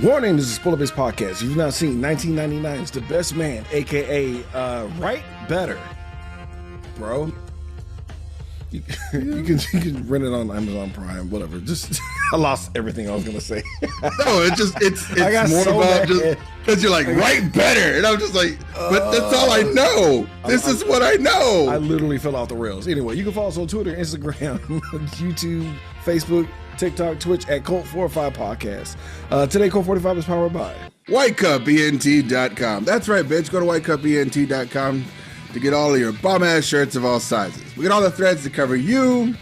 Warning, this is Spoiler Based Podcast. You've not seen 1999's The Best Man, aka Right Better, bro. You can rent it on Amazon Prime, whatever. Just I lost everything I was gonna say. No, it's more so about mad. just because you're like right better, and I'm just like, but that's all I know. This is what I know. I literally fell off the rails. Anyway, you can follow us on Twitter, Instagram, YouTube, Facebook, TikTok, Twitch at Cult45 Podcast. Today, Cult45 is powered by WhiteCupENT.com. That's right, bitch. Go to WhiteCupENT.com to get all of your bomb-ass shirts of all sizes. We got all the threads to cover you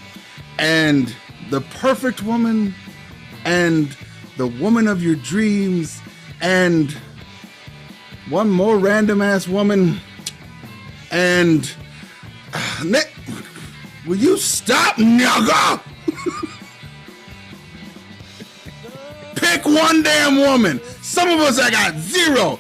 and the perfect woman and the woman of your dreams and one more random-ass woman and... Nick, will you stop, nigga? Pick one damn woman. Some of us, I got zero.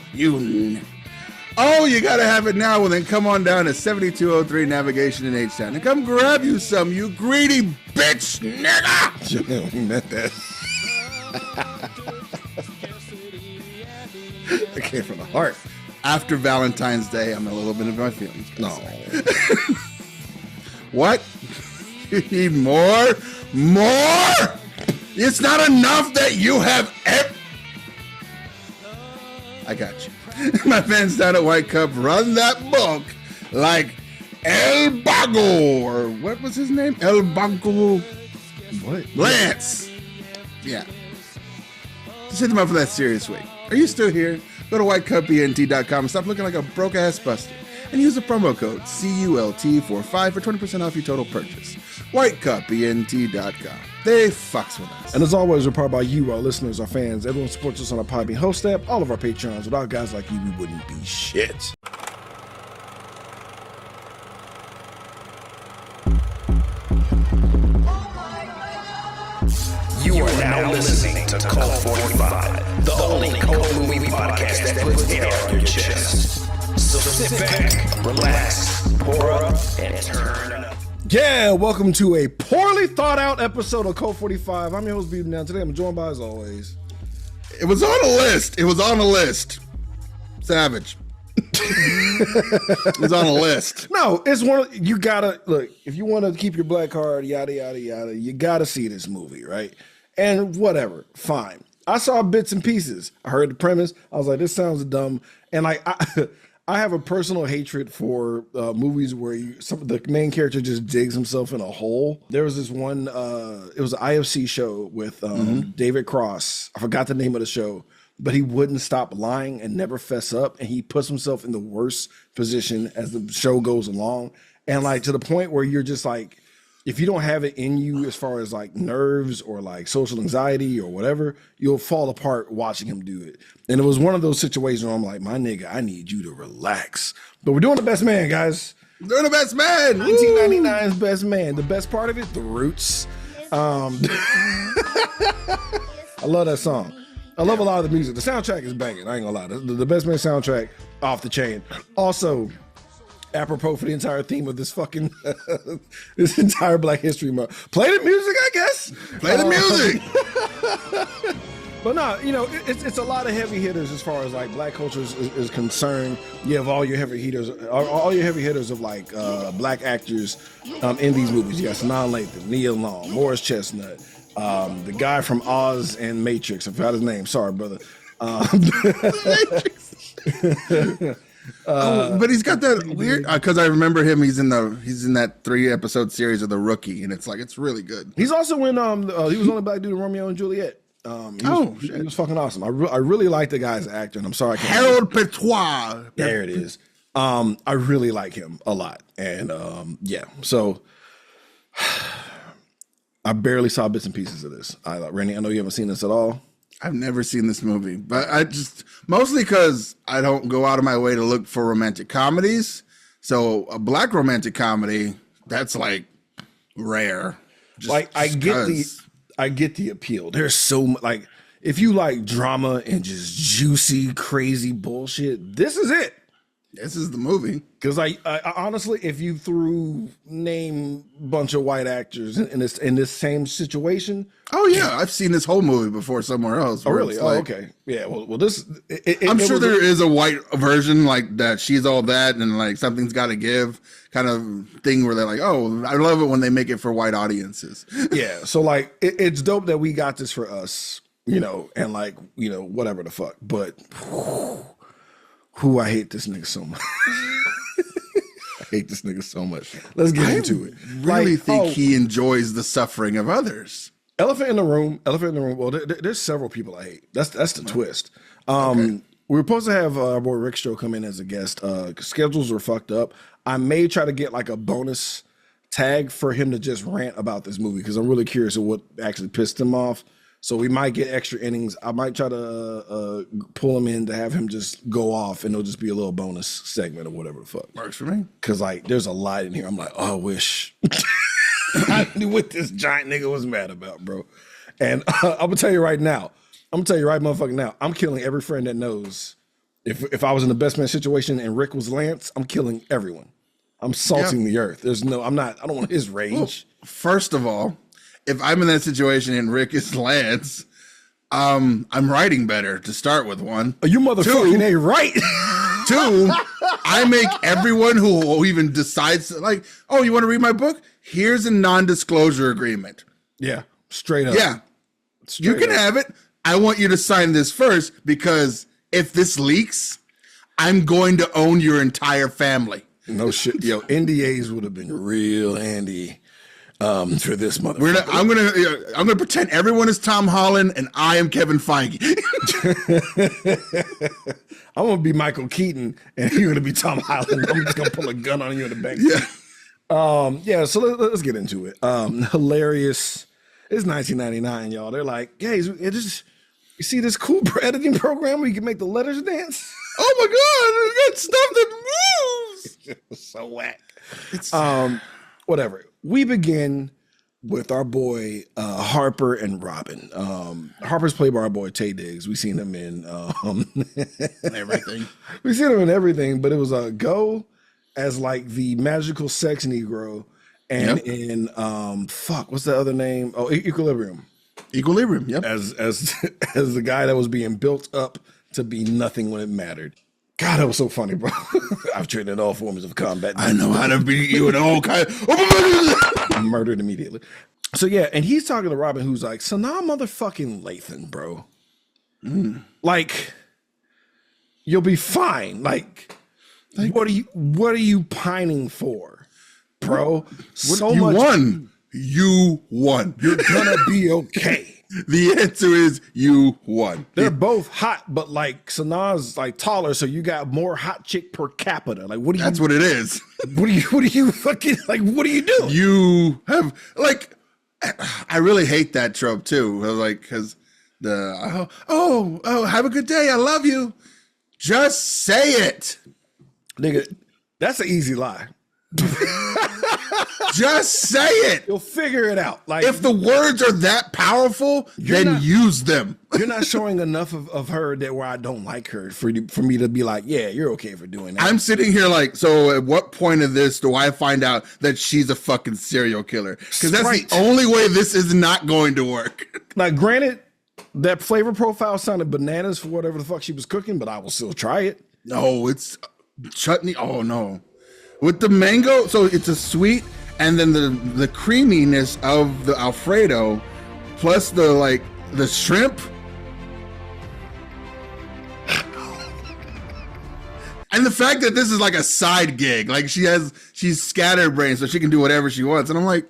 Oh, you gotta have it now. Well, then come on down to 7203 Navigation in H-Town and come grab you some, you greedy bitch, nigga. We meant that. It came from the heart. After Valentine's Day, I'm a little bit of my feelings. No. What? You need more? More? It's not enough that you have I got you. My fans down at White Cup run that book like El Bago, or what was his name? El Bago. What? Lance. Yeah. Just hit them up for that serious week. Are you still here? Go to whitecupent.com and stop looking like a broke ass buster. And use the promo code CULT45 for 20% off your total purchase. WhiteCupENT.com. They fucks with us. And as always, we're powered by you, our listeners, our fans. Everyone supports us on our Podbean host app, all of our Patreons. Without guys like you, we wouldn't be shit. You are now listening to Cult 45, the only cult movie podcast that puts air on your chest. So sit back, relax, pour up, and turn up. Yeah, welcome to a poorly thought out episode of Code 45. I'm your host, Beaton Down. Today I'm joined by, as always, It was on a list. It was on a list. Savage. It was on a list. No, it's one of, you gotta, look, if you want to keep your black card, yada, yada, yada, you gotta see this movie, right? And whatever, fine. I saw bits and pieces. I heard the premise. I was like, this sounds dumb. And like, I have a personal hatred for movies where the main character just digs himself in a hole. There was this one, it was an IFC show with David Cross. I forgot the name of the show, but he wouldn't stop lying and never fess up. And he puts himself in the worst position as the show goes along. And like to the point where you're just like, if you don't have it in you as far as like nerves or like social anxiety or whatever, you'll fall apart watching him do it. And it was one of those situations where I'm like, my nigga, I need you to relax. But we're doing The Best Man, guys. We're doing The Best Man. 1999's Best Man. The best part of it, The Roots. I love that song. I love a lot of the music. The soundtrack is banging. I ain't gonna lie. The Best Man soundtrack, off the chain. Also, apropos for the entire theme of this fucking this entire Black History Month. Play the music, I guess. Play the music. But no, you know, it's a lot of heavy hitters as far as like black culture is concerned. You have all your heavy hitters of like black actors in these movies. You got Sanaa Lathan, Nia Long, Morris Chestnut, the guy from Oz and Matrix. I forgot his name. Sorry, brother. But he's got that weird because I remember him. He's in that 3-episode series of The Rookie, and it's like it's really good. He's also in he was on the black dude in Romeo and Juliet. He was fucking awesome. I really like the guy as an actor, and I'm sorry I can't. Harold Petois. There it is. I really like him a lot, and yeah. So I barely saw bits and pieces of this. Randy, I know you haven't seen this at all. I've never seen this movie, but I just mostly because I don't go out of my way to look for romantic comedies. So a black romantic comedy, that's like rare. I get the appeal. There's so much, like, if you like drama and just juicy, crazy bullshit, this is it. This is the movie. Because I honestly, if you name a bunch of white actors in this same situation. Oh yeah, I've seen this whole movie before somewhere else. Oh really? It's Oh like, okay. Yeah. Well this. I'm sure there is a white version like that. She's all that, and like something's got to give kind of thing where they're like, oh, I love it when they make it for white audiences. Yeah. So like, it's dope that we got this for us, and like, whatever the fuck. But I hate this nigga so much. I hate this nigga so much. Let's get into it. Really think he enjoys the suffering of others. Elephant in the room. Well, there's several people I hate. That's the twist. We were supposed to have our boy Rick Stroh come in as a guest. Schedules were fucked up. I may try to get like a bonus tag for him to just rant about this movie because I'm really curious of what actually pissed him off. So we might get extra innings. I might try to pull him in to have him just go off, and it'll just be a little bonus segment or whatever the fuck. Works for me. Because like, there's a lot in here. I'm like, oh, I wish I knew what this giant nigga was mad about, bro. And I'm gonna tell you right now. Motherfucking now. I'm killing every friend that knows. If I was in the best man situation and Rick was Lance, I'm killing everyone. I'm salting the earth. I don't want his rage. Well, first of all, if I'm in that situation and Rick is Lance, I'm writing better to start with one. Oh, you motherfucking ain't right. Two, I make everyone who even decides, like, oh, you want to read my book? Here's a non-disclosure agreement. Yeah, straight up. Yeah, you can have it. I want you to sign this first because if this leaks, I'm going to own your entire family. No shit. Yo, NDAs would have been real handy for this motherfucker. I'm gonna pretend everyone is Tom Holland and I am Kevin Feige. I'm gonna be Michael Keaton and you're gonna be Tom Holland. I'm just gonna pull a gun on you in the back. Yeah. So let's get into it. Hilarious. It's 1999, y'all. They're like, hey, you see this cool editing program where you can make the letters dance? Oh my God, we got stuff that moves. So whack. Whatever. We begin with our boy Harper and Robin. Harper's played by our boy Taye Diggs. We've seen him in everything. We've seen him in everything, but it was Go as like the magical sex Negro, and in what's the other name? Oh, Equilibrium. Equilibrium. Yep. As the guy that was being built up to be nothing when it mattered. God, that was so funny, bro. I've trained in all forms of combat. I know how to beat you in all kinds. Murdered immediately. So yeah, and he's talking to Robin, who's like, so now motherfucking Lathan, bro. Like, you'll be fine. Like, what are you pining for, bro? You won. You're gonna be okay. The answer is you won. They're both hot, but like Sanaa's like taller, so you got more hot chick per capita. Like, what do you? That's what it is. What do you fucking like? What do you do? You have like, I really hate that trope too. Like, because have a good day. I love you. Just say it, nigga. That's an easy lie. Just say it. You'll figure it out. Like, if the words are that powerful, then use them. You're not showing enough of her that where I don't like her for me to be like, yeah, you're okay for doing that. I'm sitting here like, so at what point of this do I find out that she's a fucking serial killer? Because that's the only way this is not going to work. Like, granted, that flavor profile sounded bananas for whatever the fuck she was cooking, but I will still try it. No, it's chutney. Oh no. With the mango, so it's a sweet, and then the creaminess of the Alfredo, plus the shrimp, and the fact that this is like a side gig, like she's scatterbrained, so she can do whatever she wants, and I'm like,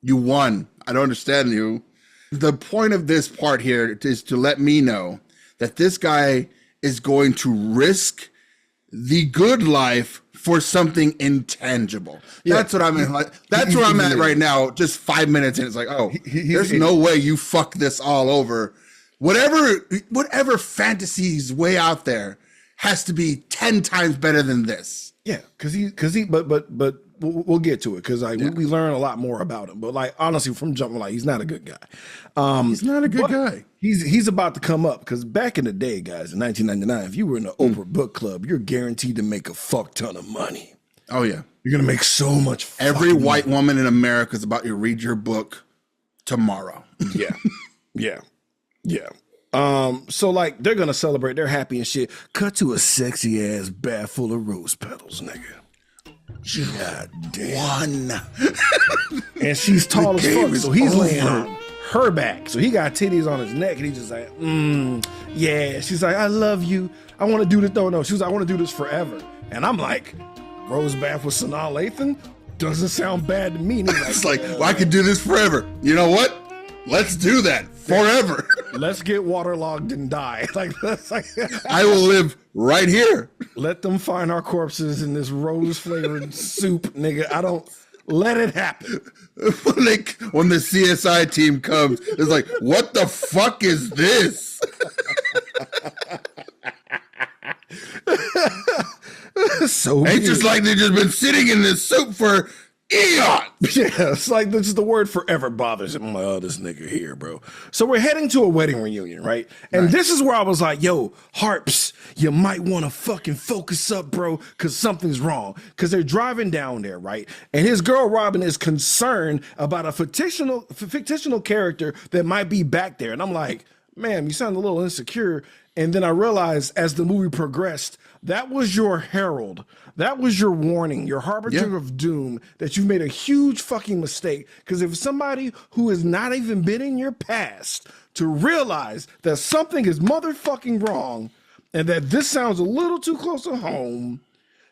you won. I don't understand you. The point of this part here is to let me know that this guy is going to risk the good life for something intangible. Yeah. That's what I'm in. Like, that's where I'm at right now. Just 5 minutes in, it's like, oh, there's no way you fuck this all over. Whatever fantasies way out there has to be 10 times better than this. Yeah, but we'll get to it because like we learn a lot more about him. But like honestly, from jumping, like he's not a good guy. He's not a good guy. He's about to come up because back in the day, guys, in 1999, if you were in the Oprah Book Club, you're guaranteed to make a fuck ton of money. Oh yeah, you're gonna make so much. Every white woman in America is about to read your book tomorrow. Yeah. So like they're gonna celebrate, they're happy and shit. Cut to a sexy ass bag full of rose petals, nigga. God damn. And she's tall as fuck, so he's laying on her back. So he got titties on his neck, and he's just like, yeah. She's like, I love you. I want to do this. No. She was like, I want to do this forever. And I'm like, rose bath with Sanaa Lathan doesn't sound bad to me. And he's like, It's like, well, I could do this forever. You know what? Let's do that forever. Let's get waterlogged and die. Like that's like I will live right here. let them find our corpses in this rose flavored soup, nigga. I don't let it happen. When the CSI team comes, it's like, what the fuck is this? So It's just like they've just been sitting in this soup for eons. yeah, it's like this is the word forever bothers him. I'm like, oh, this nigga here, bro. So we're heading to a wedding reunion, right? And this is where I was like, yo, Harps, you might want to fucking focus up, bro, because something's wrong. Because they're driving down there, right? And his girl Robin is concerned about a fictional character that might be back there. And I'm like, man, you sound a little insecure. And then I realized as the movie progressed, that was your herald. That was your warning, your harbinger of doom, that you've made a huge fucking mistake. Because if somebody who has not even been in your past to realize that something is motherfucking wrong and that this sounds a little too close to home,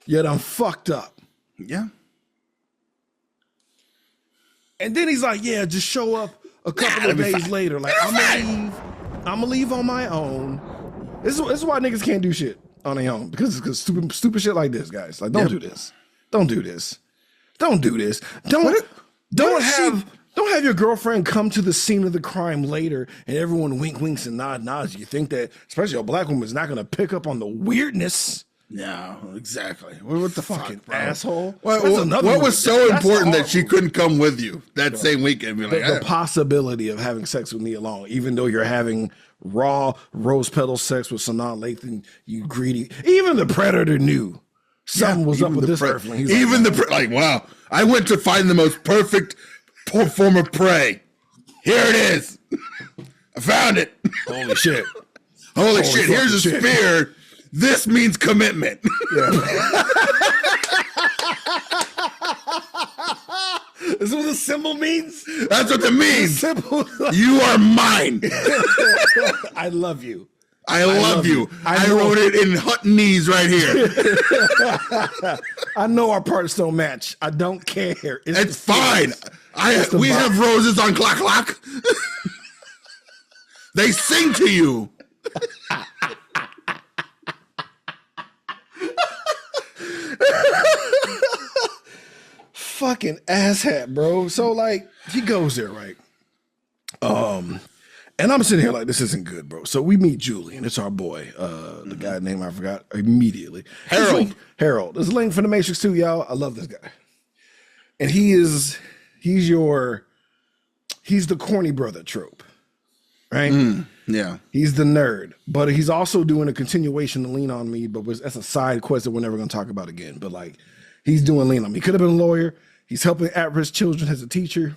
yet I'm fucked up. Yeah. And then he's like, yeah, just show up a couple of days later. Like, I'm gonna leave on my own. This is why niggas can't do shit on their own. Because stupid shit like this, guys. Like, don't do this. Don't do this. Don't do this. Don't have your girlfriend come to the scene of the crime later and everyone winks and nods. You think that, especially a black woman, is not gonna pick up on the weirdness. No, exactly. What the Fucking fuck, bro? asshole. What was so important that she couldn't come with you that same weekend? Be like, The possibility of having sex with me alone, even though you're having raw rose petal sex with Sanaa Lathan, you greedy. Even the predator knew something was up with this earthling. He's Even like, like, wow, I went to find the most perfect form of prey. Here it is. I found it. holy shit. Holy shit, here's a fucking shit. spear. This means commitment. Is this what the symbol means? That's what it means. Symbol. You are mine. I love you. I love you. I know- wrote it in Huttonese right here. I know our parts don't match. I don't care. It's fine. the We vibe. have roses on clock clock. They sing to you. Fucking asshat, bro. So like he goes there, right? And I'm sitting here like this isn't good, bro. So we meet Julian. It's our boy, the guy name I forgot immediately. Harold. There's a link for the Matrix 2, y'all. I love this guy. And he's the corny brother trope, right? Yeah. He's the nerd, but he's also doing a continuation of Lean on Me, but that's a side quest that we're never going to talk about again. But like, he's doing Lean on Me. He could have been a lawyer. He's helping at-risk children as a teacher.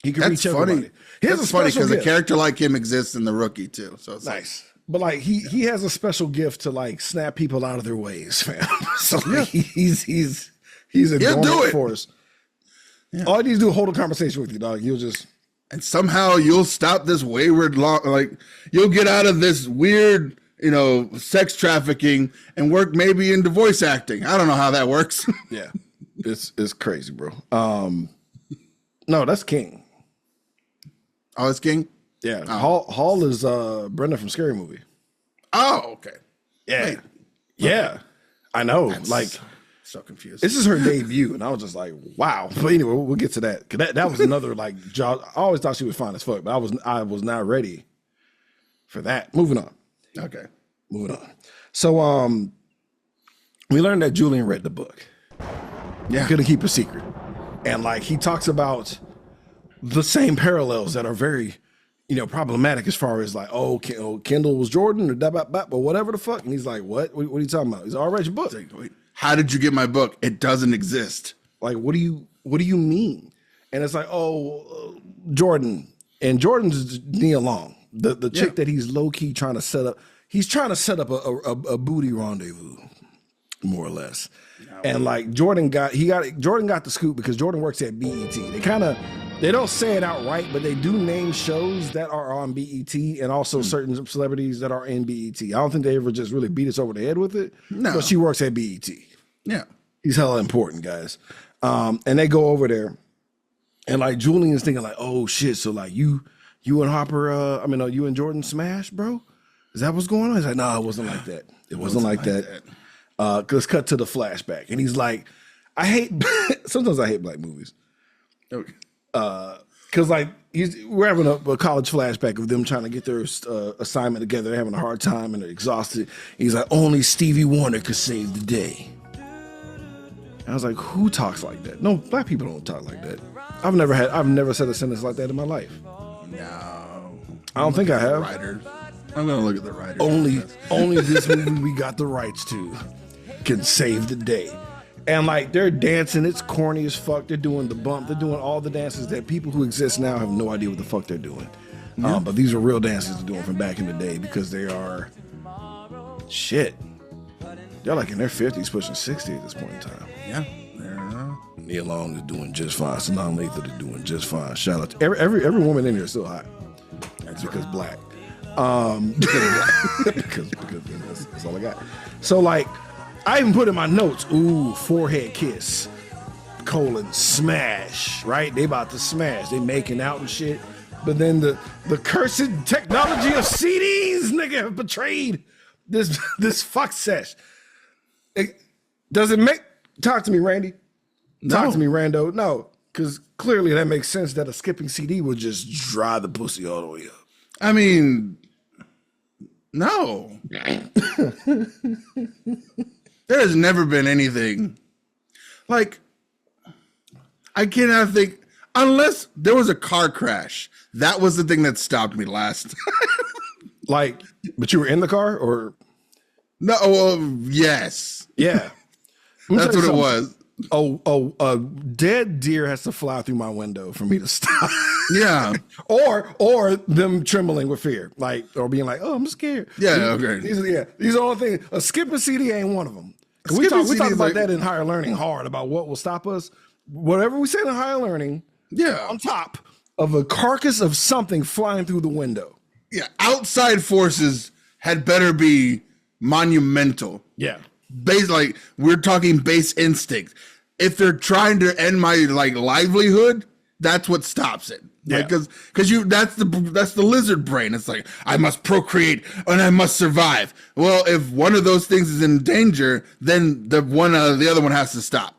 He can reach everybody. That's funny because a character like him exists in The Rookie too. So it's nice. But like he has a special gift to like snap people out of their ways, fam. So like, he's a dormant force. Yeah. All you need to do is hold a conversation with you, dog. You'll just and somehow you'll stop this wayward you'll get out of this weird, sex trafficking and work maybe into voice acting. I don't know how that works. Yeah. It's crazy, bro. No, that's King. Oh, it's King? Yeah. Oh. Hall is Brenda from Scary Movie. Oh, okay. Yeah. Wait. Yeah. I know. So confused. This is her debut, and I was just like, wow. But anyway, we'll get to that. Cause that was another job. I always thought she was fine as fuck, but I was not ready for that. Moving on. Okay. Moving on. So we learned that Julian read the book. Yeah. He couldn't keep a secret. And like he talks about the same parallels that are very, problematic as far as like, Kendall was Jordan or but whatever the fuck. And he's like, what? What are you talking about? He's all read your book. Like, wait, how did you get my book? It doesn't exist. Like, what do you mean? And it's like, Jordan. And Jordan's Nia Long, the chick that he's low key trying to set up. He's trying to set up a booty rendezvous, more or less. And like Jordan got the scoop because Jordan works at BET. They don't say it outright, but they do name shows that are on BET and also certain celebrities that are in BET. I don't think they ever just really beat us over the head with it. No. But she works at BET. Yeah. He's hella important, guys. And they go over there, and like Julian's thinking like, oh shit, so like you and Harper, you and Jordan smash, bro? Is that what's going on? He's like, no, it wasn't like that. It wasn't like that. Let's cut to the flashback. And he's like, sometimes I hate black movies. Okay. Cause like we're having a college flashback of them trying to get their assignment together. They're having a hard time and they're exhausted. He's like, only Stevie Wonder could save the day. And I was like, who talks like that? No, black people don't talk like that. I've never said a sentence like that in my life. No. I don't think I have. Writers. I'm gonna look at the writers. Only this movie we got the rights to can save the day. And like they're dancing, it's corny as fuck. They're doing the bump, they're doing all the dances that people who exist now have no idea what the fuck they're doing. But these are real dances they're doing from back in the day because they are shit. They're like in their 50s, pushing 60 at this point in time. Yeah. Nia Long is doing just fine. Sanaa Lathan is doing just fine. Shout out to every woman in here is still hot. That's because black. Because that's all I got. So like, I even put in my notes, forehead kiss, smash, right? They about to smash. They making out and shit. But then the cursed technology of CDs, nigga, have betrayed this fuck sesh. Does it make, talk to me, Randy. Talk to me, Rando. No, because clearly that makes sense that a skipping CD would just dry the pussy all the way up. I mean, no. There has never been anything like, I cannot think, unless there was a car crash. That was the thing that stopped me last. Like, but you were in the car or? No, well, yes. Yeah. That's what it was. A dead deer has to fly through my window for me to stop. Yeah. or them trembling with fear, like, or being like, oh, I'm scared. Yeah, okay. These are the only things. A skipping CD ain't one of them. We talk about that in higher learning hard about what will stop us. Whatever we say in higher learning, on top of a carcass of something flying through the window. Yeah, outside forces had better be monumental. Yeah. Like we're talking base instinct. If they're trying to end my livelihood, that's what stops it. Yeah. Because that's the lizard brain. It's like, I must procreate and I must survive. Well, if one of those things is in danger, then the other one has to stop.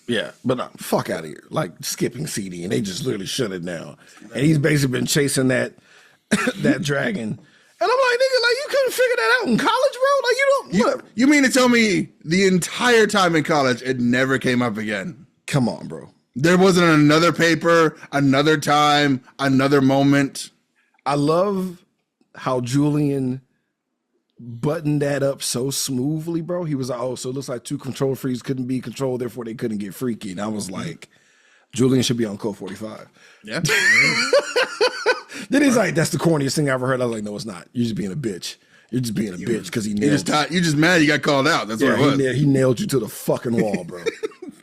Yeah, but no, fuck out of here. Like skipping CD, and they just literally shut it down. And he's basically been chasing that dragon. And I'm like, nigga, like you couldn't figure that out in college, bro? Like you don't. You mean to tell me the entire time in college it never came up again? Come on, bro. There wasn't another paper, another time, another moment. I love how Julian buttoned that up so smoothly, bro. He was like, oh, so it looks like two control freaks couldn't be controlled, therefore they couldn't get freaky. And I was like, Julian should be on Code 45. Yeah. Then he's like, that's the corniest thing I ever heard. I was like, no, it's not. You're just being a bitch. You're just being a bitch because he nailed you. You're just mad you got called out. That's what it was. He nailed you to the fucking wall, bro.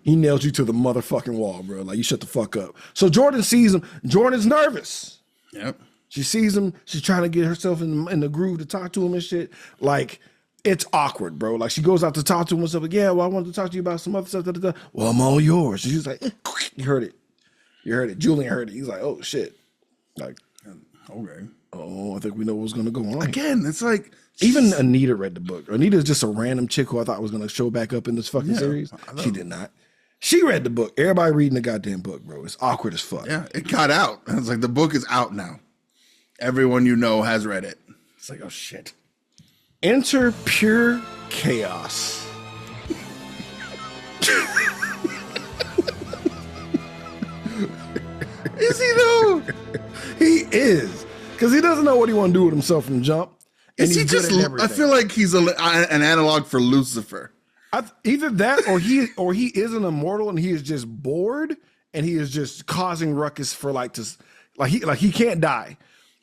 He nailed you to the motherfucking wall, bro. Like, you shut the fuck up. So Jordan sees him. Jordan's nervous. Yep. She sees him. She's trying to get herself in the groove to talk to him and shit. Like, it's awkward, bro. Like, she goes out to talk to him and stuff. Like, yeah, well, I wanted to talk to you about some other stuff. Da, da, da. Well, I'm all yours. And she's like, you heard it. You heard it. Julian heard it. He's like, oh, shit. Like, okay. Oh, I think we know what's going to go on. Again, it's like... Even Anita read the book. Anita's just a random chick who I thought was going to show back up in this fucking series. She did not. She read the book. Everybody reading the goddamn book, bro. It's awkward as fuck. Yeah, it got out. It's like the book is out now. Everyone you know has read it. It's like, oh, shit. Enter pure chaos. Is he though? He is, because he doesn't know what he want to do with himself from jump. And Is he he's good just? at I everything. feel like he's an analog for Lucifer. Either that, or he is an immortal and he is just bored and he is just causing ruckus for like he can't die.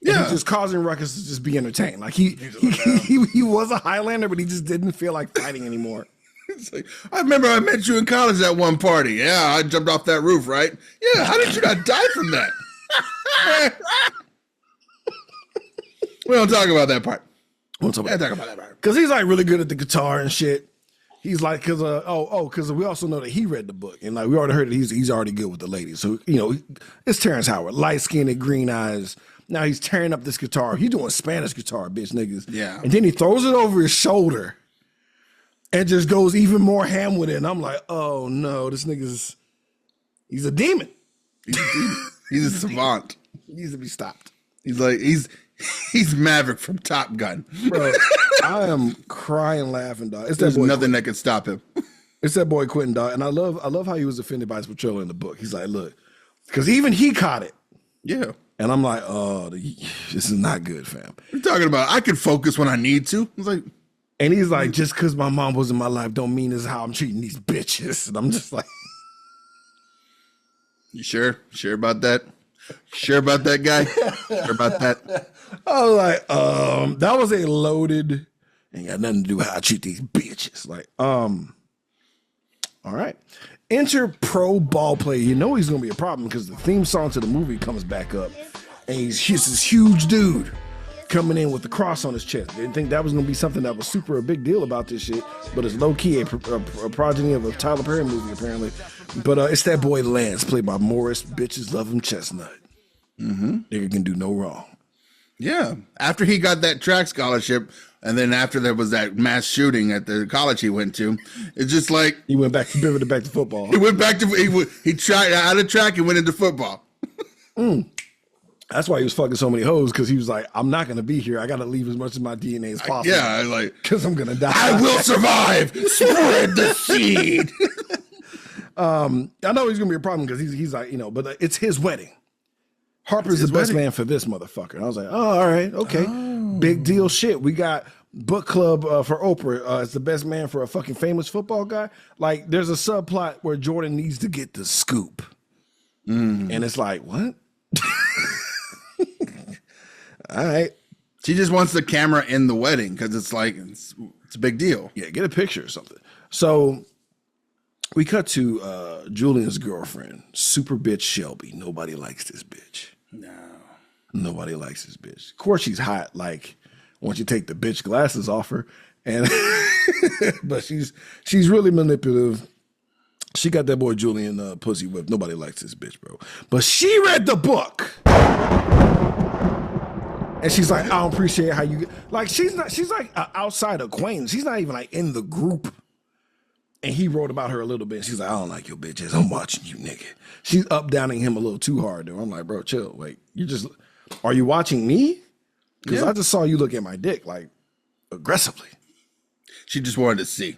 And Yeah. he's just causing ruckus to just be entertained. Like he was a Highlander, but he just didn't feel like fighting anymore. It's like, I remember I met you in college at one party. Yeah, I jumped off that roof, right? Yeah, how did you not die from that? We don't talk about that part. What's up? Yeah, talk about that part. Because he's like really good at the guitar and shit. He's like, because we also know that he read the book and like we already heard that he's already good with the ladies. So it's Terrence Howard, light skinned, green eyes. Now he's tearing up this guitar. He's doing Spanish guitar, bitch niggas. Yeah. And then he throws it over his shoulder and just goes even more ham with it. And I'm like, oh no, this nigga's he's a demon. He's a savant. He needs to be stopped. He's Maverick from Top Gun. Bro, I am crying laughing, dog. It's that There's boy. nothing that can stop him. It's that boy Quentin, dog. And I love how he was offended by his portrayal in the book. He's like, look, because even he caught it. Yeah. And I'm like, oh, this is not good, fam. What are you talking about? I can focus when I need to. It's like, And he's like, just because my mom was in my life don't mean this is how I'm treating these bitches. And I'm just like, you sure? Sure about that? Sure about that guy? Sure about that? I was like, that was a loaded, ain't got nothing to do with how I treat these bitches. Like, all right. Enter pro ball player. You know he's gonna be a problem because the theme song to the movie comes back up, and he's this huge dude coming in with the cross on his chest. Didn't think that was gonna be something that was super a big deal about this shit, but it's low key a progeny of a Tyler Perry movie apparently. But it's that boy Lance, played by Morris. Bitches love him, Chestnut. Nigga can do no wrong. Yeah. After he got that track scholarship, and then after there was that mass shooting at the college he went to, it's just like He pivoted back to football. he went back to he tried out of track and went into football. That's why he was fucking so many hoes, because he was like, I'm not gonna be here. I gotta leave as much of my DNA as possible. Yeah, like Because I'm gonna die. I will survive. Spread the seed. I know he's gonna be a problem because he's like, but it's his wedding. Harper's the best man for this motherfucker. And I was like, oh, all right, okay. Big deal shit. We got book club for Oprah. It's the best man for a fucking famous football guy. Like, there's a subplot where Jordan needs to get the scoop. And it's like, what? All right. She just wants the camera in the wedding because it's like it's a big deal. Yeah, get a picture or something. So we cut to Julian's girlfriend, super bitch Shelby. Nobody likes this bitch. No. Nobody likes this bitch. Of course, she's hot. Like, once you take the bitch glasses off her, and but she's really manipulative. She got that boy Julian pussy whipped. Nobody likes this bitch, bro. But she read the book. And she's like, I don't appreciate how you like. She's like an outside acquaintance. She's not even like in the group. And he wrote about her a little bit. She's like, I don't like your bitches. I'm watching you, nigga. She's up downing him a little too hard, though. I'm like, bro, chill. Like, are you watching me? Because I just saw you look at my dick like aggressively. She just wanted to see.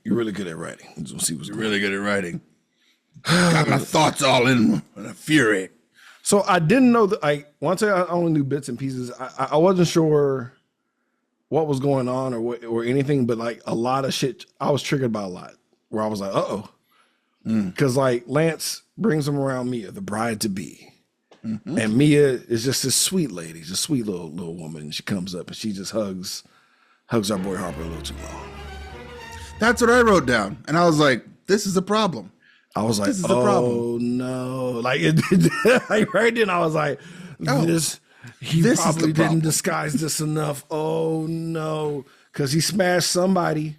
You're really good at writing. Let's see what's You're going on. really good at writing. Got my thoughts all in a fury. So I didn't know that. Once I only knew bits and pieces. I wasn't sure what was going on or anything, but like a lot of shit. I was triggered by a lot where I was like, because like Lance brings him around Mia, the bride to be, and Mia is just this sweet lady, just a sweet little woman. And she comes up and she just hugs our boy Harper a little too long. That's what I wrote down, and I was like, "This is a problem." I was like, This is the oh problem. no. Like, like right then I was like, This he is probably the problem. didn't disguise this enough. Oh no. Because he smashed somebody.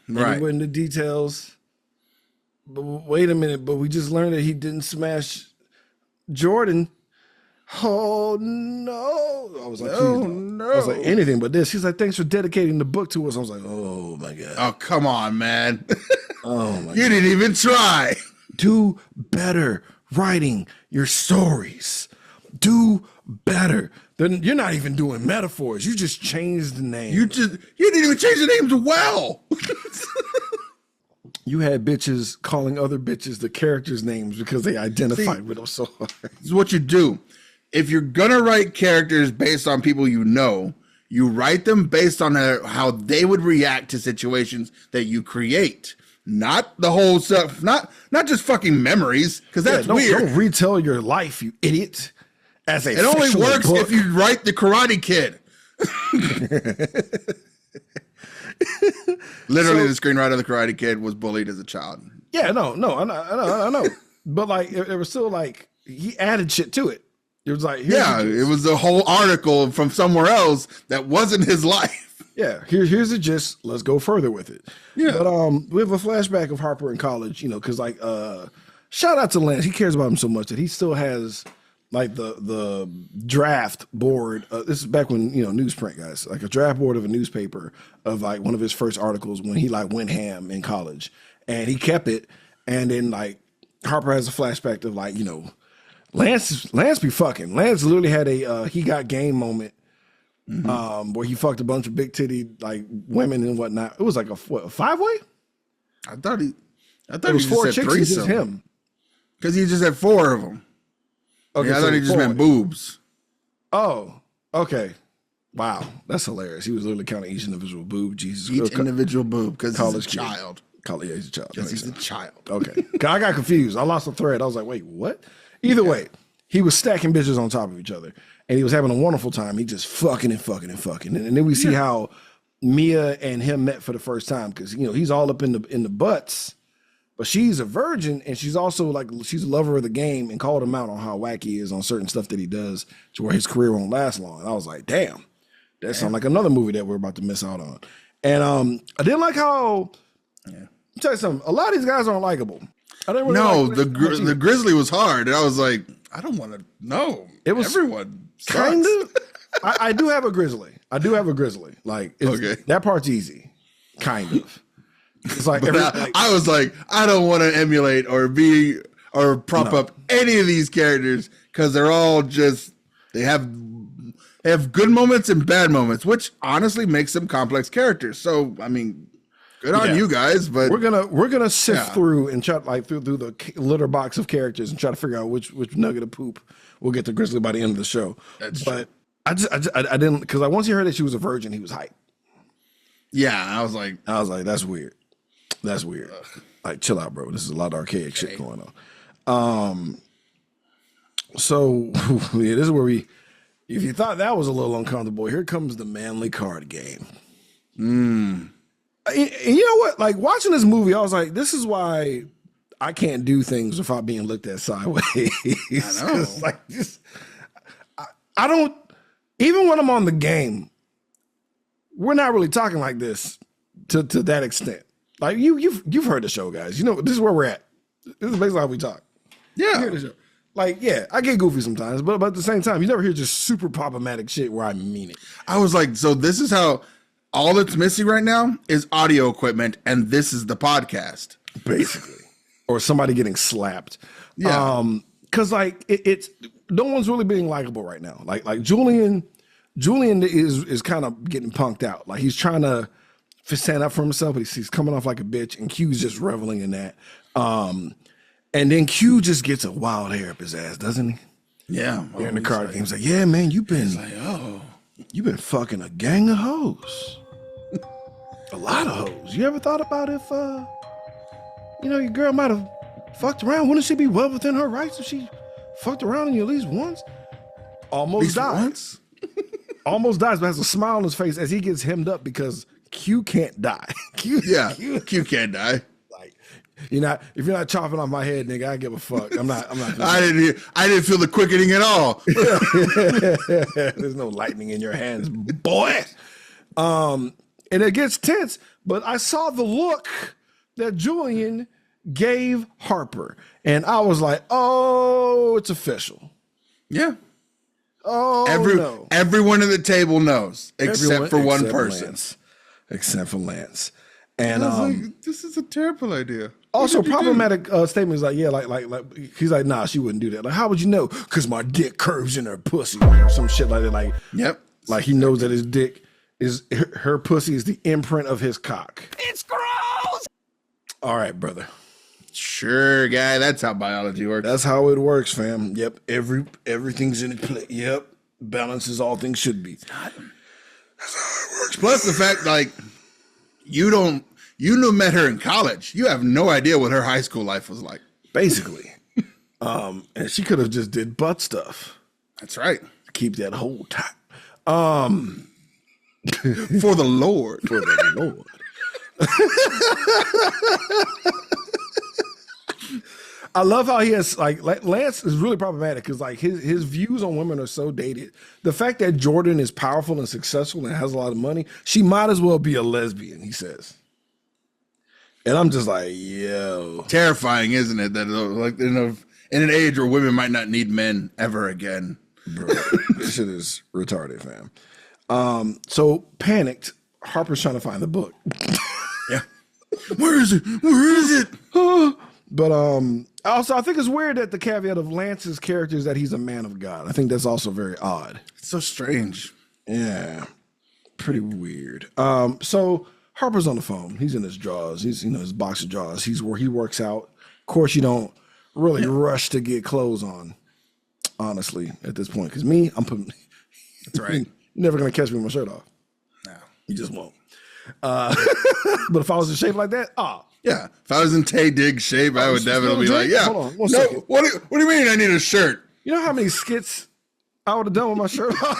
And Right. he went into details. But wait a minute, but we just learned that he didn't smash Jordan. Oh no. I was like, Oh, geez. no. I was like, anything but this. She's like, thanks for dedicating the book to us. I was like, oh my God. Oh, come on, man. Oh my God. You didn't even try. Do better writing your stories. Do better. Then you're not even doing metaphors. You just changed the name. You didn't even change the names well. You had bitches calling other bitches the characters' names because they identified with them so hard. This is what you do. If you're gonna write characters based on people you know, you write them based on how they would react to situations that you create. Not the whole stuff. Not just fucking memories, because that's weird. Don't retell your life, you idiot. As a It only works book. if you write the Karate Kid. Literally, the screenwriter of the Karate Kid was bullied as a child. Yeah, no, I know. But like, it was still like he added shit to it. It was like, It was a whole article from somewhere else that wasn't his life. Yeah, here's the gist. Let's go further with it. Yeah. But we have a flashback of Harper in college, because like shout out to Lance. He cares about him so much that he still has like the draft board. This is back when, newsprint, guys, like a draft board of a newspaper of like one of his first articles when he like went ham in college, and he kept it. And then like Harper has a flashback of like, Lance be fucking. Lance literally had a he got game moment. Where he fucked a bunch of big titty like women and whatnot. It was like a 5-way. I thought he It was 4 chicks. It's just him because he just had 4 of them. Okay, Yeah, I so thought he just 4-way. meant boobs. Oh, okay. Wow, that's hilarious. He was literally counting each individual boob. Jesus, Each individual boob because he's a college kid. child. Yeah, he's a child. Because Makes he's a sense. child. Okay, I got confused. I lost the thread. I was like, wait, what? Either way, he was stacking bitches on top of each other, and he was having a wonderful time. He just fucking and fucking and fucking, and then we see how Mia and him met for the first time because he's all up in the butts, but she's a virgin and she's also like she's a lover of the game and called him out on how wacky he is on certain stuff that he does to where his career won't last long. And I was like, damn, that sounds like another movie that we're about to miss out on. And I didn't like how. Let me tell you something. A lot of these guys aren't likable. I didn't really No, like the Grizzly was hard, and I was like, I don't want to know. It was everyone kind sucks. of. I do have a grizzly. Like Okay. that part's easy, kind of. It's like, I was like, I don't want to emulate or prop up any of these characters because they're all just they have good moments and bad moments, which honestly makes them complex characters. So I mean, good on you guys, but we're gonna sift through and try through the litter box of characters and try to figure out which nugget of poop we'll get to Grizzly by the end of the show. That's but I didn't because once he heard that she was a virgin, he was hyped. yeah, I was like, That's weird. That's weird. Like, chill out, bro. This is a lot of archaic shit going on. So yeah, this is where if you thought that was a little uncomfortable, here comes the manly card game. And you know what? Like watching this movie, I was like, this is why I can't do things without being looked at sideways. I know. Like, I don't. Even when I'm on the game, we're not really talking like this to that extent. Like you've heard the show, guys. This is where we're at. This is basically how we talk. yeah, You hear the show. Like, yeah, I get goofy sometimes, but at the same time, you never hear just super problematic shit where I mean it. I was like, so this is how all that's missing right now is audio equipment, and this is the podcast. Basically, or somebody getting slapped. Yeah. Because like it's no one's really being likable right now. Like Julian is kind of getting punked out. Like he's trying to stand up for himself, but he's coming off like a bitch, and Q's just reveling in that. And then Q just gets a wild hair up his ass, doesn't he? Yeah, In the card game, he's like, "Yeah, man, you've been fucking a gang of hoes, a lot of hoes. You ever thought about if your girl might have fucked around? Wouldn't she be well within her rights if she fucked around on you at least once?" Almost dies. Almost dies, but has a smile on his face as he gets hemmed up because Q can't die. Q can't die. like if you're not chopping off my head, nigga, I give a fuck. I'm not. I didn't feel the quickening at all. There's no lightning in your hands, boy. And it gets tense, but I saw the look that Julian gave Harper, and I was like, "Oh, it's official." Yeah. Oh, no. Everyone at the table knows, except for one person. Lance. Except for Lance. And I was like, this is a terrible idea. also What did you do? problematic statements like, yeah, like he's like, nah, she wouldn't do that. Like, how would you know? Because my dick curves in her pussy or some shit like that. Like, Yep. like he knows that his dick is her pussy is the imprint of his cock. It's gross! All right, brother. Sure, guy. That's how biology works. That's how it works, fam. Yep. Everything's in place. Yep. Balance is all things should be. Plus the fact, like, you met her in college. You have no idea what her high school life was like. Basically. And she could have just did butt stuff. That's right. Keep that whole tight. For the Lord. For the Lord. I love how he has like Lance is really problematic because like his views on women are so dated. The fact that Jordan is powerful and successful and has a lot of money, she might as well be a lesbian, he says. And I'm just like, yo. Terrifying, isn't it? That like in an age where women might not need men ever again. Bro, this shit is retarded, fam. So panicked, Harper's trying to find the book. Yeah. Where is it? Where is it? But also I think it's weird that the caveat of Lance's character is that he's a man of God. I think that's also very odd. It's so strange. Yeah. Pretty weird. So Harper's on the phone. He's in his drawers. He's his box of drawers. He's where he works out. Of course, you don't really rush to get clothes on, honestly, at this point. Because me, I'm putting. That's right. You're never gonna catch me with my shirt off. No. You just won't. But if I was in shape like that, yeah. If I was in Tay Diggs shape, I would definitely be like, yeah. Hold on, one no, second. what do you mean I need a shirt? You know how many skits I would have done with my shirt off?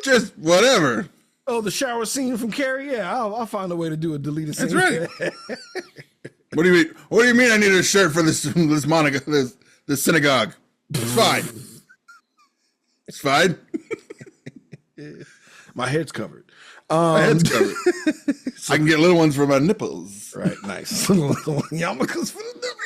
Just whatever. Oh, the shower scene from Carrie? Yeah, I'll find a way to do a deleted scene. That's right. What do you mean? What do you mean I need a shirt for this synagogue? It's fine. It's fine. My head's covered. My head's covered. I can get little ones for my nipples. Right, nice. Little yarmulkes for the nipples.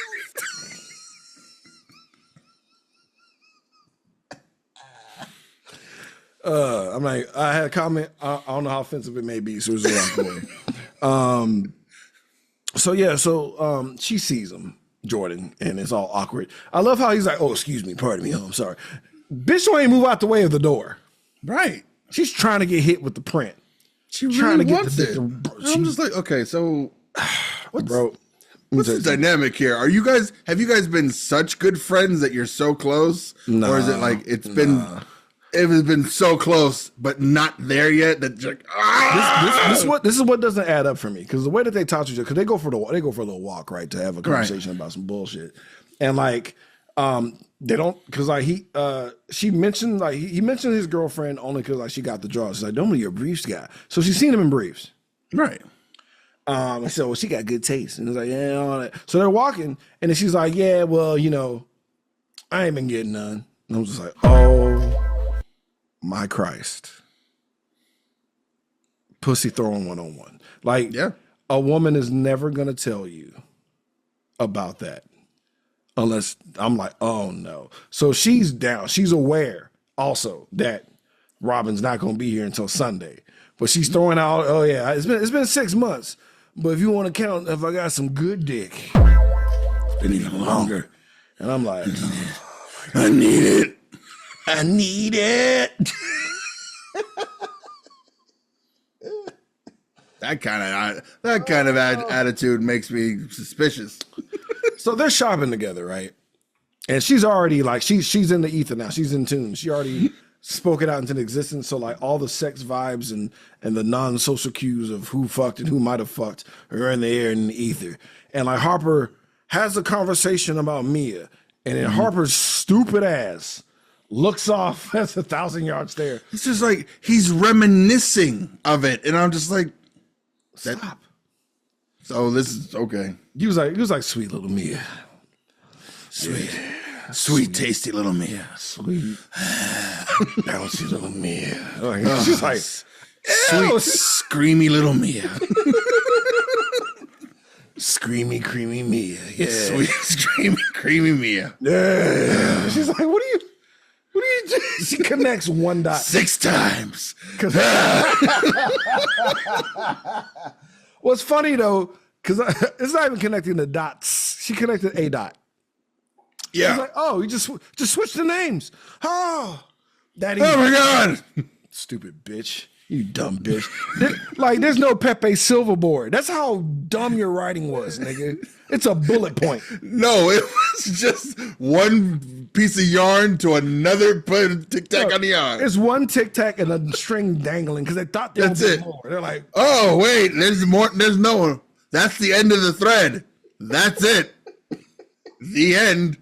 I'm like, I had a comment. I don't know how offensive it may be, so it's a walk away. So she sees him, Jordan, and it's all awkward. I love how he's like, "Oh, excuse me, pardon me, I'm sorry." Bitch, don't even move out the way of the door. Right. She's trying to get hit with the print. She really trying to get wants it. I'm just like, okay, so what's the dynamic here? Have you guys been such good friends that you're so close? Nah, or is it like it has been so close but not there yet that you're like, this is what doesn't add up for me, because the way that they talk to each other, because they go for a little walk, right, to have a conversation about some bullshit, and like they don't, because like she mentioned, like he mentioned his girlfriend only because like she got the draw. She's like, "Normally you're a briefs guy," so she's seen him in briefs, right? I said, "Well, she got good taste," and it's like, "Yeah, all that." So they're walking, and then she's like, "Yeah, well, I ain't been getting none." And I'm just like, "Oh my Christ, pussy throwing 101." Like, yeah, a woman is never gonna tell you about that. Unless I'm like, oh no. So she's down. She's aware also that Robin's not going to be here until Sunday. But she's throwing out, oh yeah, it's been 6 months. But if you want to count, if I got some good dick, it's been even longer. And I'm like, I need it. I need it. That kind of attitude makes me suspicious. So they're shopping together, right? And she's already like, she's in the ether now. She's in tune. She already spoke it out into existence. So like all the sex vibes and the non-social cues of who fucked and who might have fucked are in the air and in the ether. And like Harper has a conversation about Mia, and then Harper's stupid ass looks off as 1,000-yard stare. It's just like he's reminiscing of it, and I'm just like, stop. So this is okay. He was like, sweet little Mia. Sweet, tasty little Mia. Sweet, bouncy little Mia. Like, she's like, sweet, screamy little Mia. Screamy, creamy Mia. Yeah. Sweet, screamy, creamy Mia. Yeah. She's like, what do you do? She connects one dot 6 times. Well, it's funny though, because it's not even connecting the dots. She connected a dot. Yeah. She's like, oh, you just switch the names. Oh, that Oh my God. stupid bitch. You dumb bitch. Like, there's no Pepe Silverboard. That's how dumb your writing was, nigga. It's a bullet point. No, it was just one piece of yarn to another, put a tic tac on the yarn. It's one tic tac and a string dangling because they thought there would That's be it. more. They're like, Oh, wait, there's more. There's no. That's the end of the thread. That's it. The end.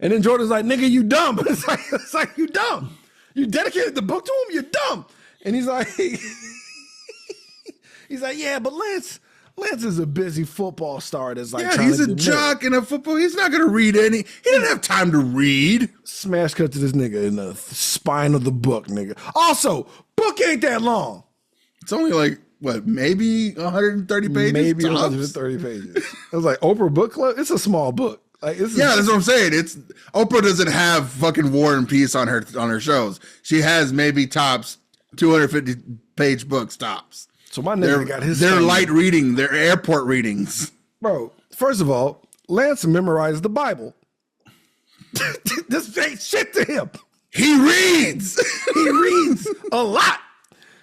and then Jordan's like, nigga, you dumb. It's like you dumb. You dedicated the book to him, you're dumb. And he's like, yeah, but Lance is a busy football star that's like, Yeah, trying he's to a do jock in a football. He's not going to read any. He didn't have time to read. Smash cut to this nigga in the spine of the book, nigga. Also, book ain't that long. It's only like, what, maybe 130 pages? Maybe tops? 130 pages. It was like Oprah Book Club. It's a small book. Like, Yeah, that's what I'm saying. It's Oprah doesn't have fucking War and Peace on her shows. She has maybe tops 250 page books tops. So my nigga got his. They're thing. light reading. They're airport readings. Bro, first of all, Lance memorized the Bible. This ain't shit to him. He reads. He reads a lot.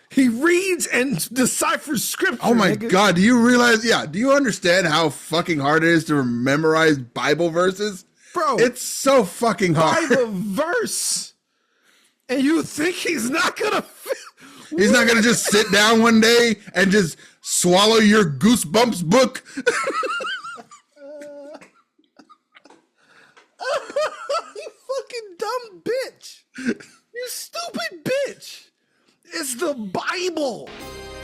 He reads and deciphers scripture. Oh my nigga. God. Do you realize? Yeah. Do you understand how fucking hard it is to memorize Bible verses? Bro, It's so fucking hard. by the verse. And you think he's not gonna He's not going to just sit down one day and just swallow your Goosebumps book. You fucking dumb bitch. You stupid bitch. It's the Bible.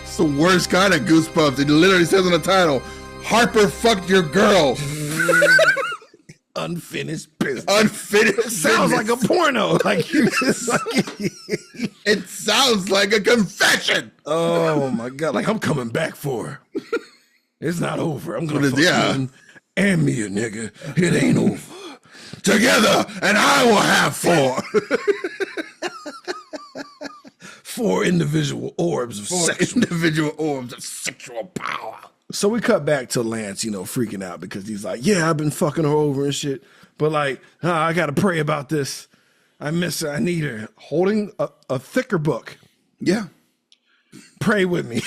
It's the worst kind of Goosebumps. It literally says on the title, Harper fucked your girl. Unfinished business. Unfinished. Sounds business. like a porno. Like you just like, It sounds like a confession. oh my god. Like I'm coming back for her. It's not over. I'm gonna What is- fuck yeah. you and me, nigga. It ain't over. Together, and I will have 4. 4 individual orbs of sexual. Individual orbs of sexual power. So we cut back to Lance, freaking out because he's like, yeah, I've been fucking her over and shit. But like, I got to pray about this. I miss her. I need her. Holding a thicker book. Yeah. Pray with me.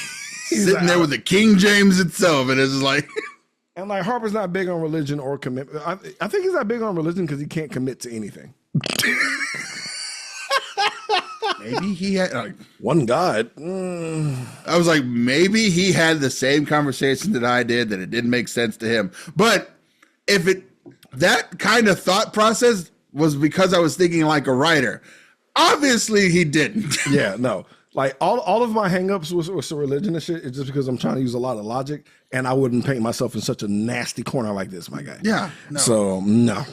He's Sitting like, there with the King James itself, and it's just like, and like Harper's not big on religion or commitment. I think he's not big on religion because he can't commit to anything. maybe he had, One God. I was like, maybe he had the same conversation that I did, that it didn't make sense to him. But if that kind of thought process was because I was thinking like a writer, obviously he didn't. Yeah, no. Like all of my hangups with religion and shit is just because I'm trying to use a lot of logic, and I wouldn't paint myself in such a nasty corner like this, my guy. Yeah, no. So no.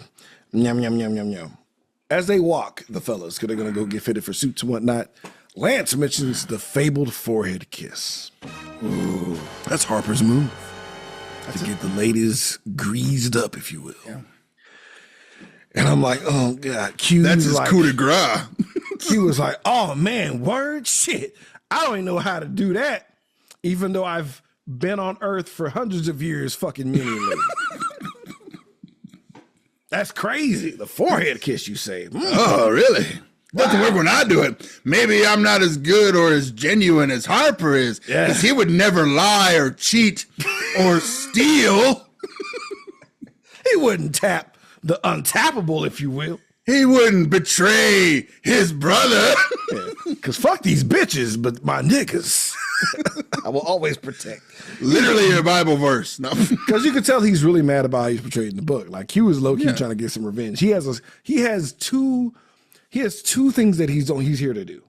Yum yum yum yum yum. As they walk, the fellas, because they're gonna go get fitted for suits and whatnot, Lance mentions the fabled forehead kiss. Ooh, that's Harper's move. To get the ladies greased up, if you will. Yeah. And I'm like, oh God, Q. That's his like, coup de grace. Q was like, oh man, word shit. I don't even know how to do that, even though I've been on Earth for hundreds of years fucking mutilated. That's crazy. The forehead kiss, you say. Oh, really? Doesn't work when I do it. Maybe I'm not as good or as genuine as Harper is. Yeah. Because he would never lie or cheat or steal. He wouldn't tap the untappable, if you will. He wouldn't betray his brother. Because fuck these bitches, but my niggas, I will always protect. Literally a Bible verse. No. Because you can tell he's really mad about how he's portrayed in the book. Like Q is low key trying to get some revenge. He has two things that he's here to do.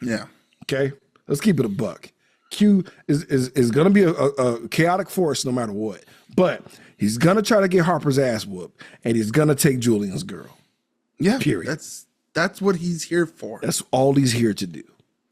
Yeah. Okay, let's keep it a buck. Q is gonna be a chaotic force no matter what, but he's gonna try to get Harper's ass whooped, and he's gonna take Julian's girl. Yeah. Period. That's what he's here for. That's all he's here to do.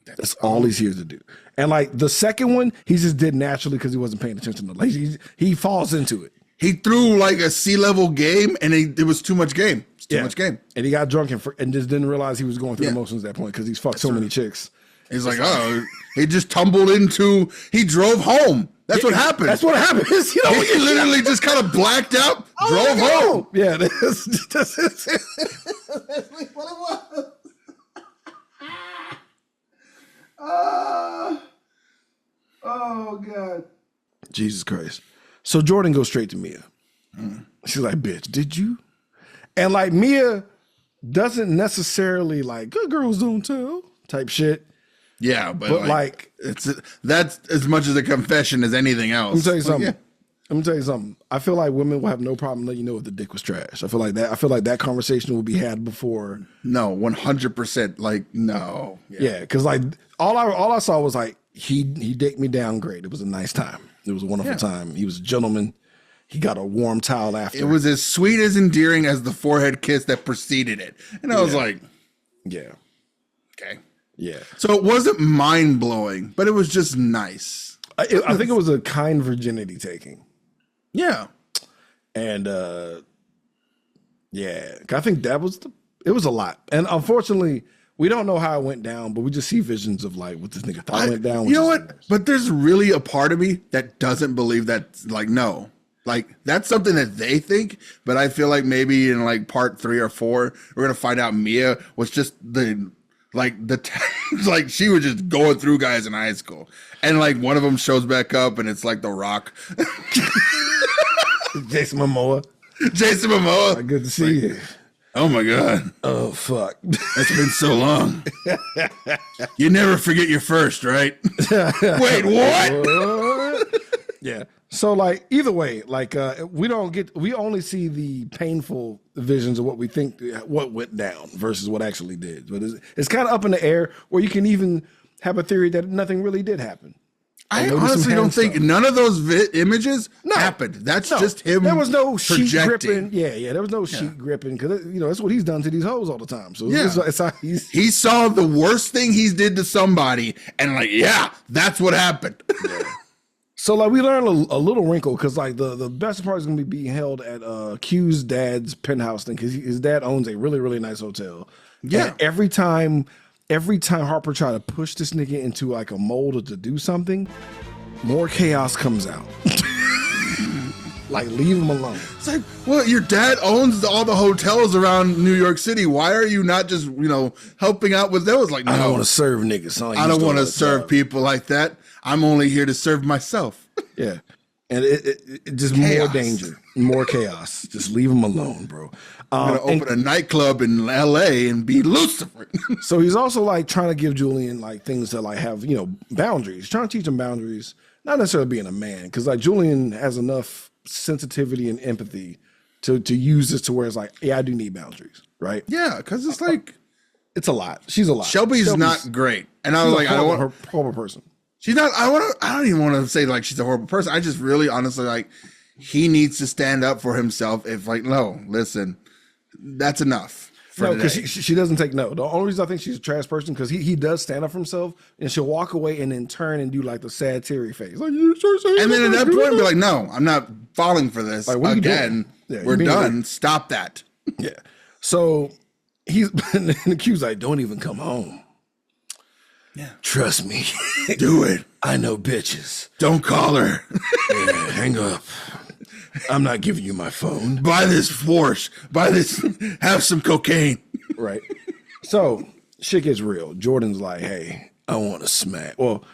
That's all he's here to do. And like the second one, he just did naturally because he wasn't paying attention to. Like he falls into it. He threw like a C-level game, and it was too much game. It's too much game. And he got drunk and just didn't realize he was going through Yeah. emotions at that point because he's fucked so many chicks. He's like, oh, he just tumbled into. He drove home. That's what happened. That's what happens. You know, He literally just kind of blacked out, drove home. Yeah, that's what it was. God. Jesus Christ. So Jordan goes straight to Mia. She's like, bitch, did you? And like Mia doesn't necessarily like good girls don't tell type shit. Yeah, but like that's as much as a confession as anything else. Let me tell you something. Yeah. Let me tell you something. I feel like women will have no problem letting you know if the dick was trash. I feel like that conversation will be had before. No, 100%. Like, no. Yeah, because like all I saw was like he dicked me down great. It was a nice time. It was a wonderful time. He was a gentleman. He got a warm towel after. It was as sweet as endearing as the forehead kiss that preceded it. And I was like, yeah, okay. yeah. So it wasn't mind blowing, but it was just nice. I think it was a kind virginity taking. Yeah. And yeah, I think that was it was a lot. And unfortunately, we don't know how it went down, but we just see visions of like what this nigga thought went down. You know what? But there's really a part of me that doesn't believe that. Like, no, like that's something that they think. But I feel like maybe in like part 3 or 4, we're gonna find out Mia was just like she was just going through guys in high school, and like one of them shows back up, and it's like The Rock, Jason Momoa. Jason Momoa. Good to see you. Oh my God. Oh fuck. It's been so long. You never forget your first, right? Wait, what? Yeah. So like either way, like we only see the painful visions of what we think what went down versus what actually did. But it's kind of up in the air where you can even have a theory that nothing really did happen. I honestly don't think none of those images happened. That's just him. There was no sheet projecting. gripping. Yeah. There was no sheet gripping because that's what he's done to these hoes all the time. So it's how he saw the worst thing he did to somebody, and like, yeah, that's what happened. Yeah. So like we learned a little wrinkle because like the best part is gonna be being held at Q's dad's penthouse thing because his dad owns a really really nice hotel. Yeah. And every time Harper tried to push this nigga into like a mold or to do something, more chaos comes out. Like leave him alone. It's like, well, your dad owns all the hotels around New York City. Why are you not just helping out with those? Like, no, I don't want to serve niggas. I don't want to serve people like that. I'm only here to serve myself. Yeah. And it just more danger, more chaos. Just leave him alone, bro. I'm gonna open a nightclub in LA and be Lucifer. So he's also like trying to give Julian like things that like have boundaries. He's trying to teach him boundaries, not necessarily being a man, because like Julian has enough sensitivity and empathy to use this to where it's like, yeah, I do need boundaries, right? Yeah, because it's like it's a lot. She's a lot. Shelby's not great, and I was like, I don't want her horrible person. She's not. I don't even want to say like she's a horrible person. I just really, honestly, like he needs to stand up for himself. If like, no, listen, that's enough. No, because she doesn't take no. The only reason I think she's a trash person because he does stand up for himself, and she'll walk away and then turn and do like the sad teary face, like and then at that point be like, no, I'm not falling for this again. Yeah, we're done. Stop that. Yeah. So he's and the Q's like, don't even come home. Yeah. Trust me. Do it. I know bitches. Don't call her. Yeah, hang up. I'm not giving you my phone. Buy this Porsche. Buy this. Have some cocaine. Right. So shit gets real. Jordan's like, hey, I want to smack. Well,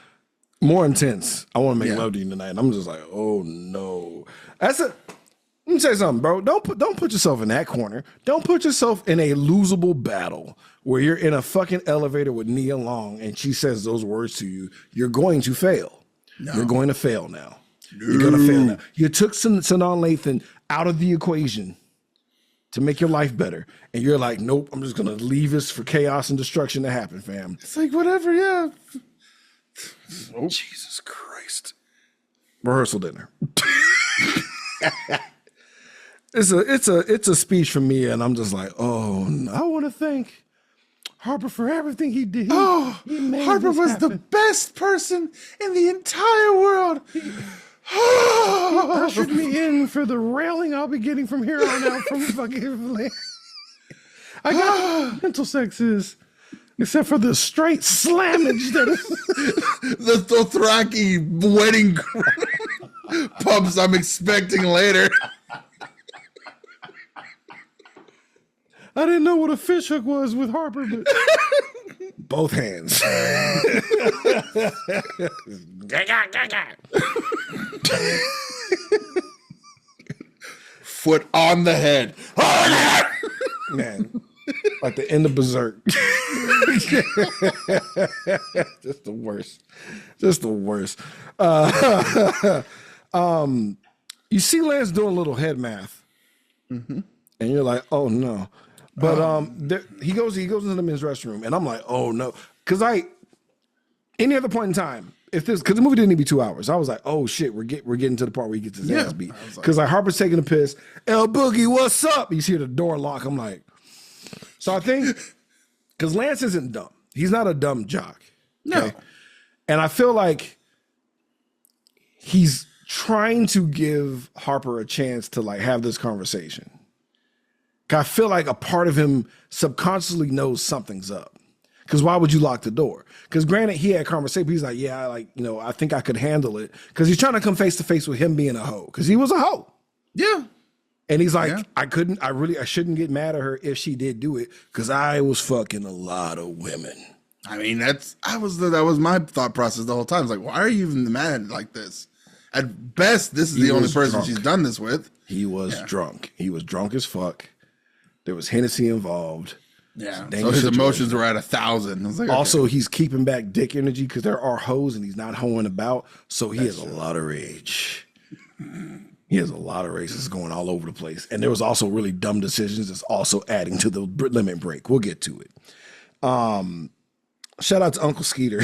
more intense. I want to make love to you tonight. And I'm just like, oh no. Let me tell you something, bro. Don't put yourself in that corner. Don't put yourself in a losable battle where you're in a fucking elevator with Nia Long and she says those words to you. You're going to fail. No. You're going to fail now. No. You're going to fail now. You took Sanaa Lathan out of the equation to make your life better. And you're like, nope, I'm just going to leave this for chaos and destruction to happen, fam. It's like, whatever, yeah. Oh, Jesus Christ. Rehearsal dinner. It's a speech from me, and I'm just like, oh, I want to thank Harper for everything he did. Harper was the best person in the entire world. He ushered me in for the railing I'll be getting from here on out from fucking. I got mental sexes, except for the straight slammage that is the Dothraki wedding pumps I'm expecting later. I didn't know what a fish hook was with Harper, but both hands. Foot on the head. Man, like the end of Berserk. Just the worst. Just the worst. You see Lance doing a little head math, and you're like, oh no. But he goes into the men's restroom, and I'm like, oh no, because any other point in time, because the movie didn't even be 2 hours, I was like, oh shit, we're getting to the part where he gets his ass beat. Because Harper's taking a piss. El Boogie, what's up? You see the door lock. I'm like, so I think because Lance isn't dumb. He's not a dumb jock. Okay? No, and I feel like he's trying to give Harper a chance to like have this conversation. I feel like a part of him subconsciously knows something's up. Because why would you lock the door? Because granted, he had a conversation, but he's like, yeah, I think I could handle it. Because he's trying to come face to face with him being a hoe. Because he was a hoe. Yeah. And he's like, I shouldn't get mad at her if she did do it. Because I was fucking a lot of women. I mean, that was my thought process the whole time. I was like, why are you even mad like this? At best, this is the only person she's done this with. He was drunk. He was drunk as fuck. There was Hennessy involved. Yeah. So his emotions were at 1,000. I was like, also, he's keeping back dick energy because there are hoes and he's not hoeing about. So he has a lot of rage. He has a lot of races going all over the place. And there was also really dumb decisions that's also adding to the limit break. We'll get to it. Shout out to Uncle Skeeter.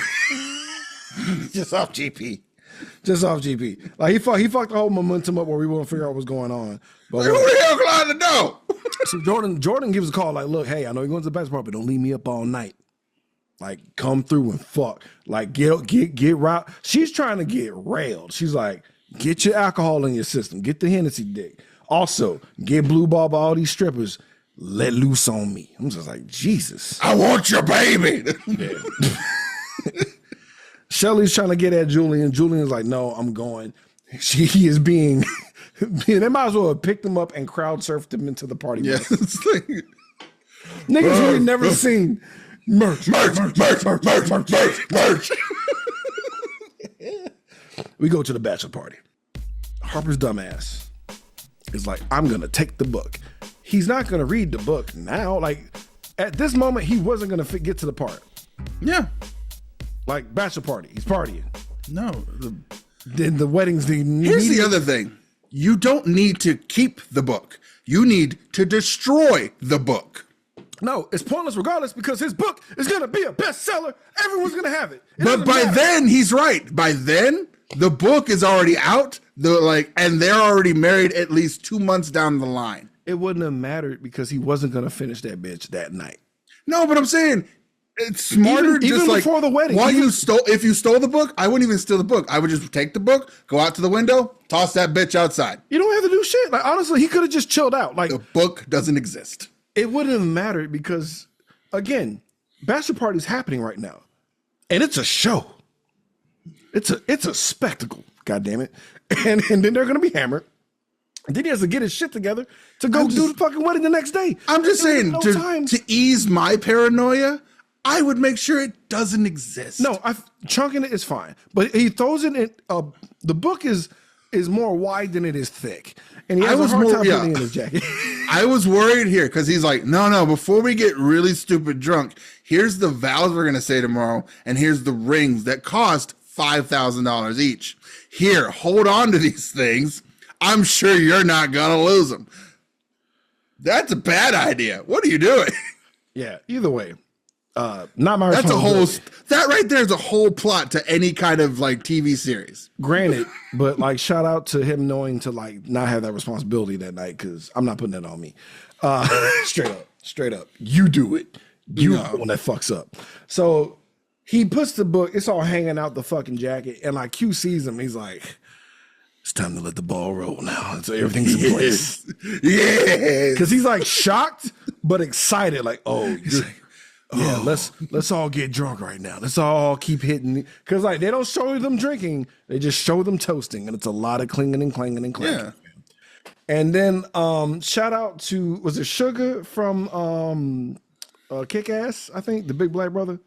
Just off GP. Like he fucked the whole momentum up where we won't figure out what's going on. But who the hell closed the door? So Jordan gives a call like, look, hey, I know you're going to the basketball, but don't leave me up all night. Like, come through and fuck. Like, get right. She's trying to get railed. She's like, get your alcohol in your system. Get the Hennessy dick. Also, get blue ball by all these strippers. Let loose on me. I'm just like, Jesus. I want your baby. Shelly's trying to get at Julian. Julian's like, no, I'm going. He is being... They might as well have picked him up and crowd surfed him into the party. Yeah, it's like, niggas we never seen. Merch. We go to the bachelor party. Harper's dumbass is like, I'm gonna take the book. He's not gonna read the book now. Like at this moment, he wasn't gonna get to the part. Yeah, like bachelor party. He's partying. No, then the wedding's the. Here's the other thing. You don't need to keep the book. You need to destroy the book. No, it's pointless regardless because his book is going to be a bestseller. Everyone's going to have it. But by then, he's right. By then, the book is already out. And they're already married at least 2 months down the line. It wouldn't have mattered because he wasn't going to finish that bitch that night. No, but I'm saying it's smarter even just like before the wedding. If you stole the book, I wouldn't even steal the book. I would just take the book, go out to the window, toss that bitch outside. You don't have to do shit. Like honestly, he could have just chilled out. Like the book doesn't exist. It wouldn't have mattered because again, bachelor party's happening right now. And it's a show. It's a spectacle, God damn it. And then they're gonna be hammered. And then he has to get his shit together to go do the fucking wedding the next day. I'm just saying, to ease my paranoia, I would make sure it doesn't exist. No, chunking it is fine, but he throws it in. The book is more wide than it is thick, and he has a hard time putting it in his jacket. I was worried here because he's like, no. Before we get really stupid drunk, here's the vows we're gonna say tomorrow, and here's the rings that cost $5,000 each. Here, hold on to these things. I'm sure you're not gonna lose them. That's a bad idea. What are you doing? Yeah. Either way. Not my That's a whole that right there is a whole plot to any kind of like TV series. Granted, but like shout out to him knowing to like not have that responsibility that night because I'm not putting that on me. Straight up. You do it. You the one that fucks up. So he puts the book, it's all hanging out the fucking jacket, and like Q sees him, he's like, it's time to let the ball roll now. So everything's in place. Yes. Because he's like shocked but excited, like, yeah, let's all get drunk right now. Let's all keep hitting. Because like they don't show them drinking, they just show them toasting, and it's a lot of clinging and clanging and clanking. Yeah. And then shout out to, was it Sugar from Kick Ass? I think the big black brother.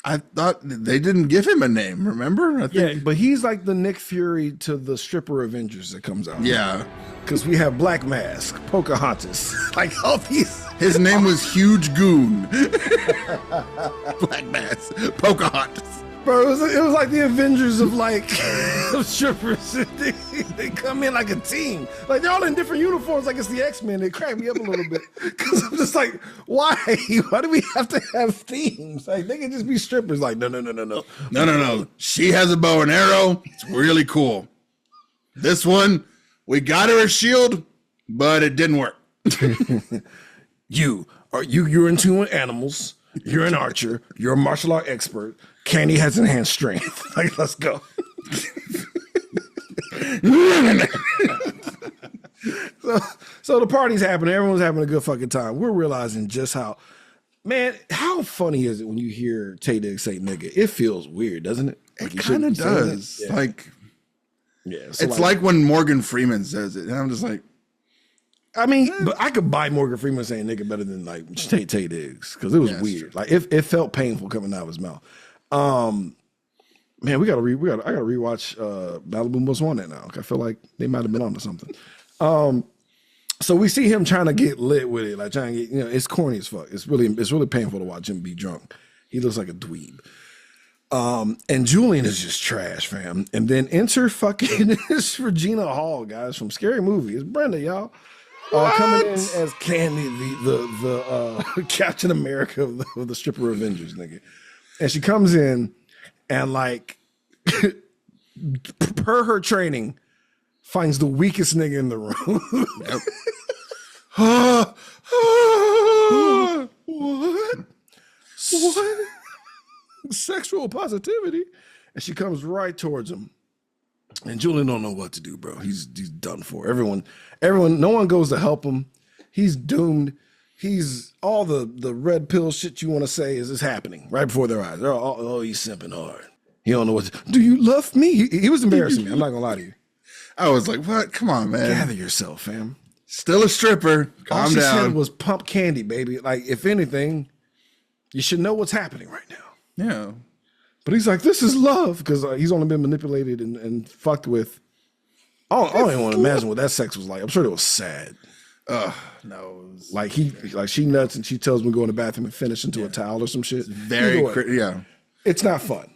I thought they didn't give him a name. Remember? I think, Yeah, but he's like the Nick Fury to the stripper Avengers that comes out. yeah. Because we have Black Mask, Pocahontas, like all these. His name was Huge Goon. Black Mass. Pocahontas. Bro, it was like the Avengers of like of strippers. They come in like a team. Like they're all in different uniforms, like it's the X-Men. They crack me up a little bit. Cause I'm just like, why? Why do we have to have themes? Like they can just be strippers. Like, no. No. She has a bow and arrow. It's really cool. This one, we got her a shield, but it didn't work. You're into animals. You're an archer. You're a martial art expert. Candy has enhanced strength. Like, let's go. So the party's happening. Everyone's having a good fucking time. We're realizing just how funny is it when you hear Tay Diggs say nigga? It feels weird, doesn't it? Like It kind of does. Yeah. Like, So it's like when Morgan Freeman says it. And I'm just like, I mean, but I could buy Morgan Freeman saying nigga better than like Tay Diggs because it was weird. Like it felt painful coming out of his mouth. Man, I gotta rewatch Malibu Most Wanted now. I feel like they might have been onto something. So we see him trying to get lit with it, like trying to get, it's corny as fuck. It's really painful to watch him be drunk. He looks like a dweeb. And Julian is just trash, fam. And then enter fucking it's Regina Hall, guys, from Scary Movie. It's Brenda, y'all. Coming in as Candy, the Captain America of the stripper Avengers, nigga. And she comes in and like per her training finds the weakest nigga in the room. What? Sexual positivity. And she comes right towards him. And Julian don't know what to do, bro. He's done for. Everyone, no one goes to help him. He's doomed. He's all the red pill shit you want to say is happening right before their eyes. They're all, oh, he's simping hard. He don't know what to do. You love me? He was embarrassing me. I'm not gonna lie to you. I was like, what? Come on, man. Gather yourself, fam. Still a stripper. All Calm she down. said was pump candy, baby. Like, if anything, you should know what's happening right now. Yeah. But he's like, this is love, because he's only been manipulated and fucked with. I don't even want to imagine what that sex was like. I'm sure it was sad. No. Like she nuts and she tells him to go in the bathroom and finish into a towel or some shit. Very, yeah. It's not fun.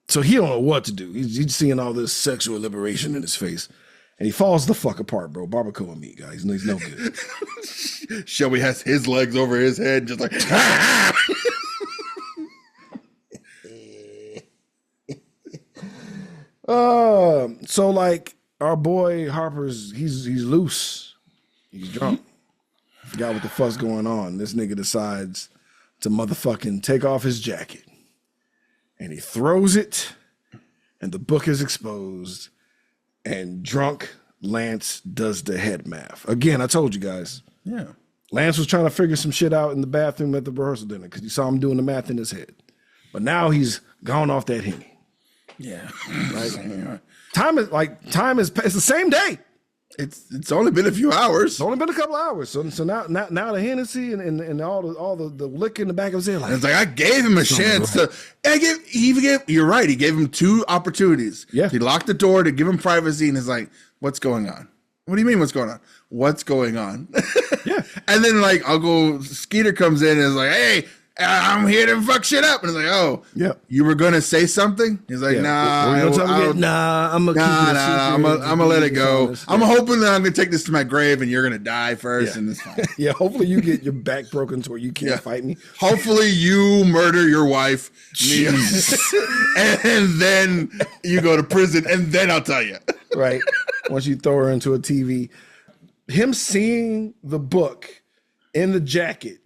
So he don't know what to do. He's seeing all this sexual liberation in his face. And he falls the fuck apart, bro. Barbacoa meat, guys. He's no good. Shelby has his legs over his head, just like, so like our boy Harper's, he's loose. He's drunk. Forgot what the fuck's going on. This nigga decides to motherfucking take off his jacket. And he throws it, and the book is exposed. And drunk Lance does the head math. Again, I told you guys. yeah. Lance was trying to figure some shit out in the bathroom at the rehearsal dinner because you saw him doing the math in his head. But now he's gone off that Henny. Yeah. Right? Time is it's the same day. It's only been a few hours. It's only been a couple hours. So now the Hennessy and all the liquor in the back of his head. Like, It's like, I gave him a chance to. You're right. He gave him 2 opportunities. Yeah. He locked the door to give him privacy, and he's like, "What's going on? What do you mean? What's going on? What's going on?" Yeah. And then like Uncle Skeeter comes in and is like, "Hey, I'm here to fuck shit up." And it's like, "Oh, yeah. You were gonna say something?" He's like, Yeah. "Nah, We're gonna tell him I'm gonna keep it a secret. I'm gonna let it go. Honest. I'm hoping that I'm gonna take this to my grave and you're gonna die first, Yeah. and it's fine." Yeah, hopefully you get your back broken to where you can't fight me. Hopefully you murder your wife, and then you go to prison, and then I'll tell you. Right. Once you throw her into a TV. Him seeing the book in the jacket,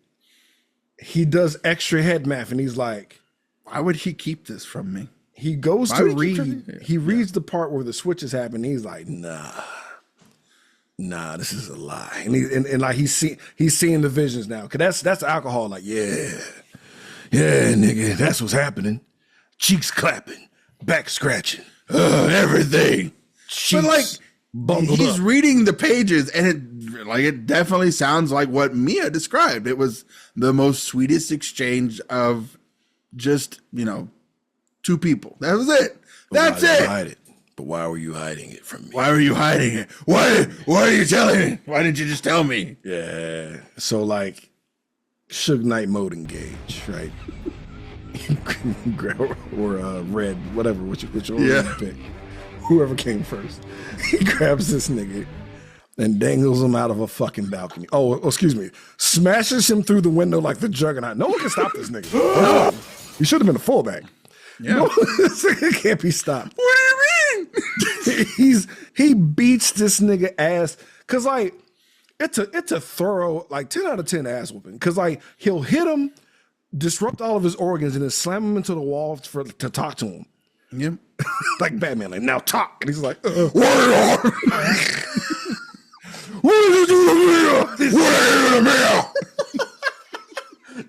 he does extra head math, and he's like, Why would he keep this from me? he goes Why to would he keep read. trying to- He reads the part where the switches happen. He's like, nah, this is a lie. And like he's seeing the visions now. Cause that's alcohol. Like, yeah, nigga, that's what's happening. Cheeks clapping, back scratching, Everything. cheeks But like bundled he's up. reading the pages, and it definitely sounds like what Mia described. It was the most sweetest exchange of just, two people. That was it. That's Why did you it. hide it? But why were you hiding it from me? Why were you hiding it? Why are you telling me? Why didn't you just tell me? Yeah. So like Suge Knight mode engage, right? or red, whatever, which order you pick. Whoever came first. He grabs this nigga and dangles him out of a fucking balcony. Oh, excuse me. Smashes him through the window like the Juggernaut. No one can stop this nigga. No. He should have been a fullback. Yeah. No, this nigga can't be stopped. What do you mean? He beats this nigga ass. Cause like it's a thorough, like 10 out of 10 ass whooping. Cause like he'll hit him, disrupt all of his organs, and then slam him into the wall to talk to him. Yep. Like Batman, like, now talk. And he's like, what did you do to me? What did you do to me?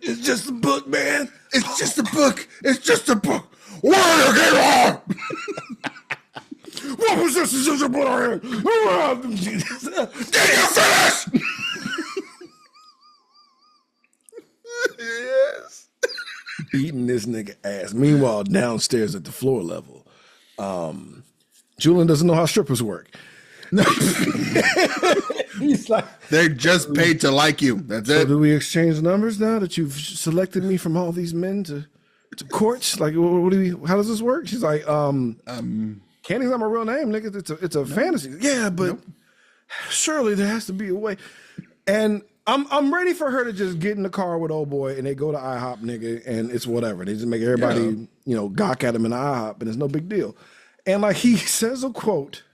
It's just a book, man. It's just a book. It's just a book. What did you get on? What was this? Did you finish? Yes. Beating this nigga ass. Meanwhile, downstairs at the floor level, Julian doesn't know how strippers work. He's like, They're just paid to like you. That's so it. do we exchange numbers now that you've selected me from all these men to courts? Like, what do we? How does this work? She's like, Candy's not my real name, nigga. It's a fantasy. Yeah, but surely there has to be a way. And I'm ready for her to just get in the car with old boy and they go to IHOP, nigga, and it's whatever. They just make everybody, gawk at him in IHOP, and it's no big deal. And like he says a quote.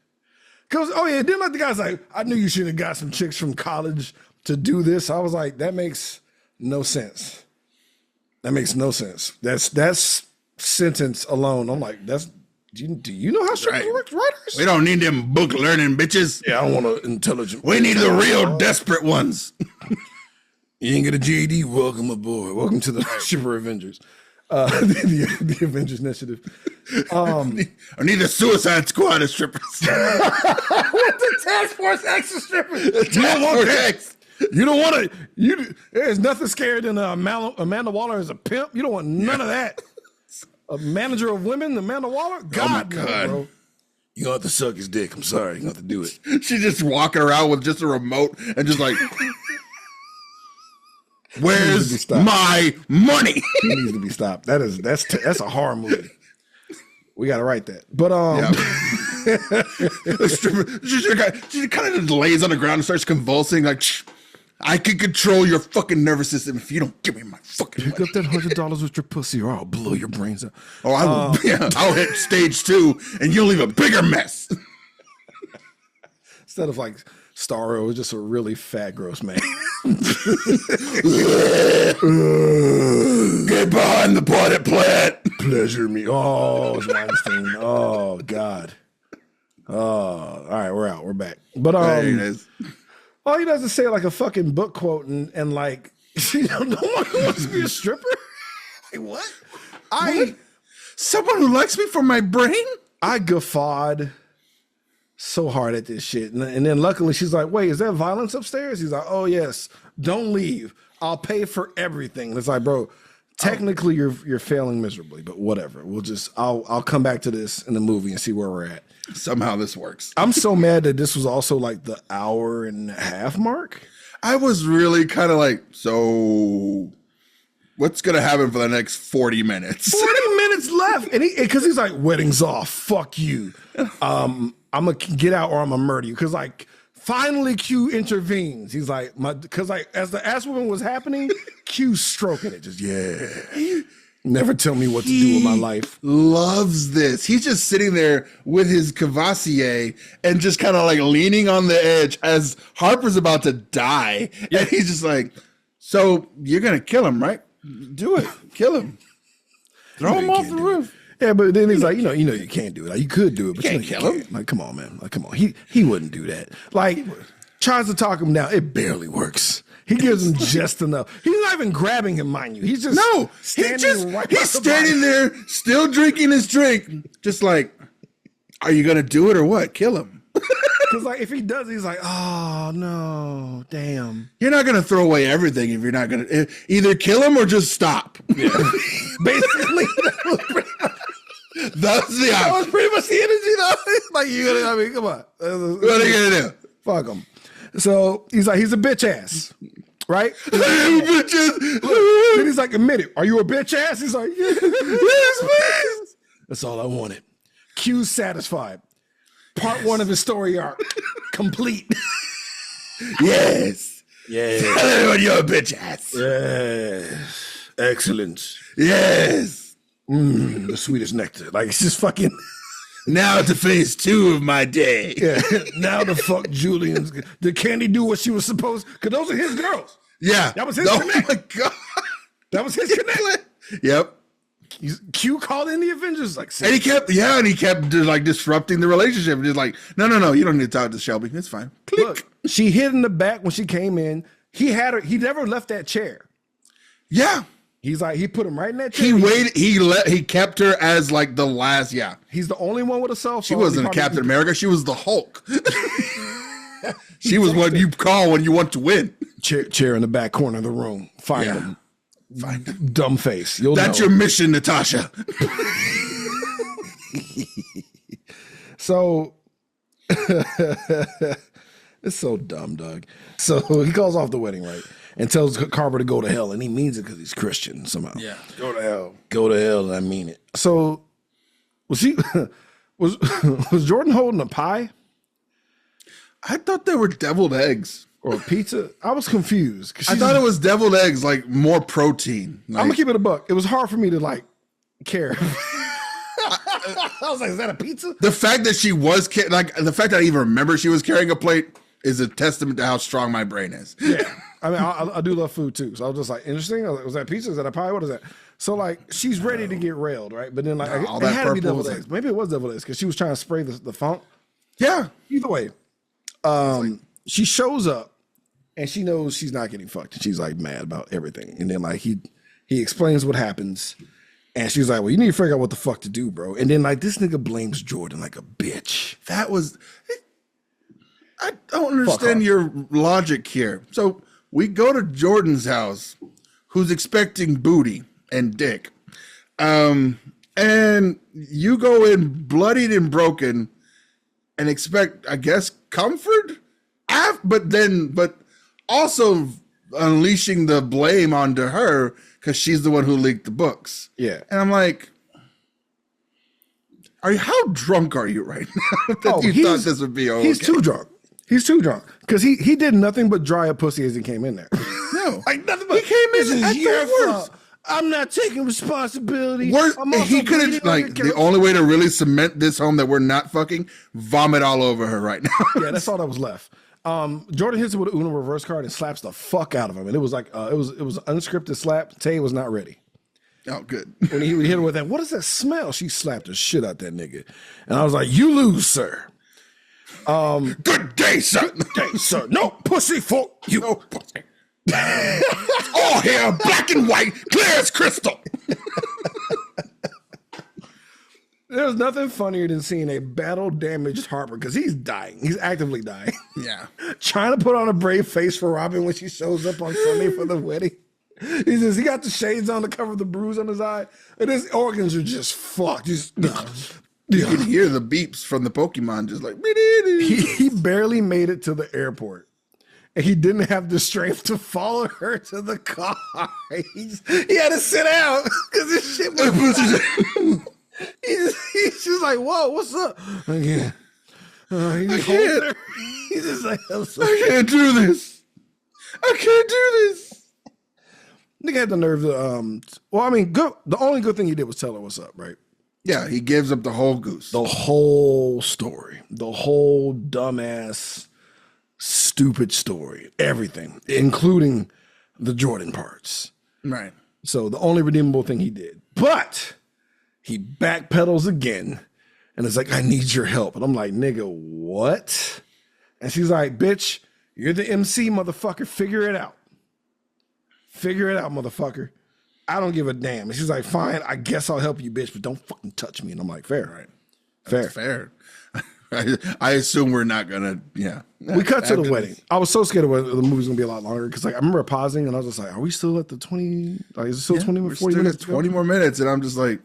Cause then like the guy's like, I knew you should have got some chicks from college to do this. I was like, that makes no sense. That makes no sense. That's sentence alone. I'm like, do you know how strippers work, writers? We don't need them book learning bitches. Yeah, I don't want an intelligent. We need the real desperate ones. You ain't get a GED. Welcome aboard. Welcome to the Stripper Avengers. The Avengers Initiative. I need the Suicide Squad of strippers. What the Task Force X of strippers? You don't want that. You don't want to. There's nothing scarier than Amanda Waller as a pimp. You don't want none of that. A manager of women, Amanda Waller. God, God. No, bro. You gonna have to suck his dick. I'm sorry. You gonna have to do it. She's just walking around with just a remote and just like, where's my money? He needs to be stopped. That's a horror movie. We gotta write that. But she kind of just lays on the ground and starts convulsing like, I can control your fucking nervous system if you don't give me my fucking pick up that $100 with your pussy, or I'll blow your brains out. Oh, I will. I'll hit stage 2, and you'll leave a bigger mess. Instead of like Starro, it was just a really fat, gross man. Get behind the potted plant. Pleasure me. Oh, it's Weinstein. Oh, God. Oh, all right, we're out. We're back. But all he does is say like a fucking book quote and like, no one wants to be a stripper. Like, what? Someone who likes me for my brain? I guffawed so hard at this shit. And then luckily she's like, wait, is there violence upstairs? He's like, oh yes, don't leave. I'll pay for everything. And it's like, bro, technically you're failing miserably, but whatever. I'll come back to this in the movie and see where we're at. Somehow this works. I'm so mad that this was also like the 1.5 hour mark. I was really kind of like, so what's going to happen for the next 40 minutes? 40 minutes left. And because he's like, wedding's off. Fuck you. I'm going to get out or I'm going to murder you. Because like, finally Q intervenes. He's like, because like, as the ass woman was happening, Q's stroking it. Just, yeah. Never tell me what to do with my life. Loves this. He's just sitting there with his Cavassier and just kind of like leaning on the edge as Harper's about to die. Yeah. And he's just like, so you're going to kill him, right? Do it. Kill him. Throw him off the roof. Yeah, but then he's like, you know, you can't do it. Like, you could do it, but you can't kill him. Like, come on, man. Like, come on. He wouldn't do that. Like, tries to talk him down. It barely works. He gives him just enough. He's not even grabbing him, mind you. He's just he's standing there, still drinking his drink, just like, are you gonna do it or what? Kill him. Because like if he does, he's like, oh no, damn. You're not gonna throw away everything if you're not gonna either kill him or just stop. Yeah. Basically, That's the that was option. pretty much the energy, though. Like you gotta, I mean, come on. What are you gonna do? Fuck him. So he's like, he's a bitch ass, right? Bitches. Then he's like, admit it. Are you a bitch ass? He's like, yes, please. That's all I wanted. Q's satisfied. Part 1 of his story arc complete. Yes. Yeah. Tell everyone you're a bitch ass. Yes. Excellent. Yes. The sweetest nectar. Like it's just fucking. Now to phase 2 of my day. Yeah. Now the fuck Julian's. Did Candy do what she was supposed? Because those are his girls. Yeah. That was his Oh connect. my god. That was his connect. Yep. Q called in the Avengers. Like, And he kept like disrupting the relationship. Just like, no, you don't need to talk to Shelby. It's fine. Click. look, she hid in the back when she came in. He had her. He never left that chair. Yeah. He's like, he put him right in that chair. He waited. He kept her as like the last. Yeah. He's the only one with a cell phone. She wasn't He a probably- Captain America. She was the Hulk. She was what you call when you want to win. Chair in the back corner of the room. Find Yeah. him. Find him. Dumb face. You'll That's know. your mission, Natasha. So it's so dumb, Doug. So he calls off the wedding, right? And tells Carver to go to hell, and he means it because he's Christian somehow. Yeah. Go to hell. Go to hell, and I mean it. So was he was Jordan holding a pie I thought they were deviled eggs. or a pizza? I was confused. I thought it was deviled eggs, like more protein. I'm Like, gonna keep it a buck. It was hard for me to like care. I was like, is that a pizza? the fact that she was the fact that I even remember she was carrying a plate is a testament to how strong my brain is. Yeah. I mean, I do love food too. So I was just like, interesting. I was like, was that pizza? Is that a pie? What is that? So like, she's ready to get railed, right? But then like, all it that had to be purple deviled was eggs. Maybe it was deviled eggs because she was trying to spray the funk. Yeah. Either way, she shows up and she knows she's not getting fucked. And she's like mad about everything. And then like he explains what happens. And she's like, well, you need to figure out what the fuck to do, bro. And then like this nigga blames Jordan like a bitch. That was. I don't understand your logic here. So we go to Jordan's house, who's expecting booty and dick, and you go in bloodied and broken, and expect, I guess, comfort. But also unleashing the blame onto her because she's the one who leaked the books. Yeah. And I'm like, how drunk are you right now that you thought this would be okay? He's too drunk. He's too drunk because he did nothing but dry up pussy as he came in there. No. Like nothing but He came in this is at the your worst. fault. I'm not taking responsibility. Worse, I'm also he could bleeding have, on like, your the couch. only way to really cement this home that we're not fucking, vomit all over her right now. Yeah, that's all that was left. Jordan hits him with an Uno reverse card and slaps the fuck out of him. And it was like it was an unscripted slap. Tay was not ready. Oh, good. When he hit her with that, what does that smell? She slapped the shit out that nigga. And I was like, you lose, sir. Good day, sir. Hey, sir, no pussy for you. No pussy. All hair, black and white, clear as crystal. There's nothing funnier than seeing a battle-damaged Harper because he's dying. He's actively dying. Yeah. Trying to put on a brave face for Robin when she shows up on Sunday for the wedding. He got the shades on to cover the bruise on his eye, and his organs are just fucked. Just, You can hear the beeps from the Pokemon just like. he barely made it to the airport, and he didn't have the strength to follow her to the car. He had to sit out because this shit was. He's just like, whoa, what's up? Again. He just holds her. He's just like, I'm sorry. I can't do this. I can't do this. Nigga had the nerve to, well, I mean, good. The only good thing he did was tell her what's up, right? Yeah, he gives up the whole goose. The whole story, the whole dumbass, stupid story, everything, including the Jordan parts. Right. So the only redeemable thing he did, but he backpedals again and it's like, I need your help. And I'm like, nigga, what? And she's like, bitch, you're the MC, motherfucker. Figure it out. Figure it out, motherfucker. I don't give a damn. And she's like, fine, I guess I'll help you, bitch, but don't fucking touch me. And I'm like, fair, right? Fair. Fair. I assume we're not gonna. Yeah, We cut to the After wedding. this- I was so scared of the movie's gonna be a lot longer because like I remember pausing and I was just like, "Are we still at the 20? Like, is it still 20 We're 40 still at minutes? to go? 20 more minutes, and I'm just like,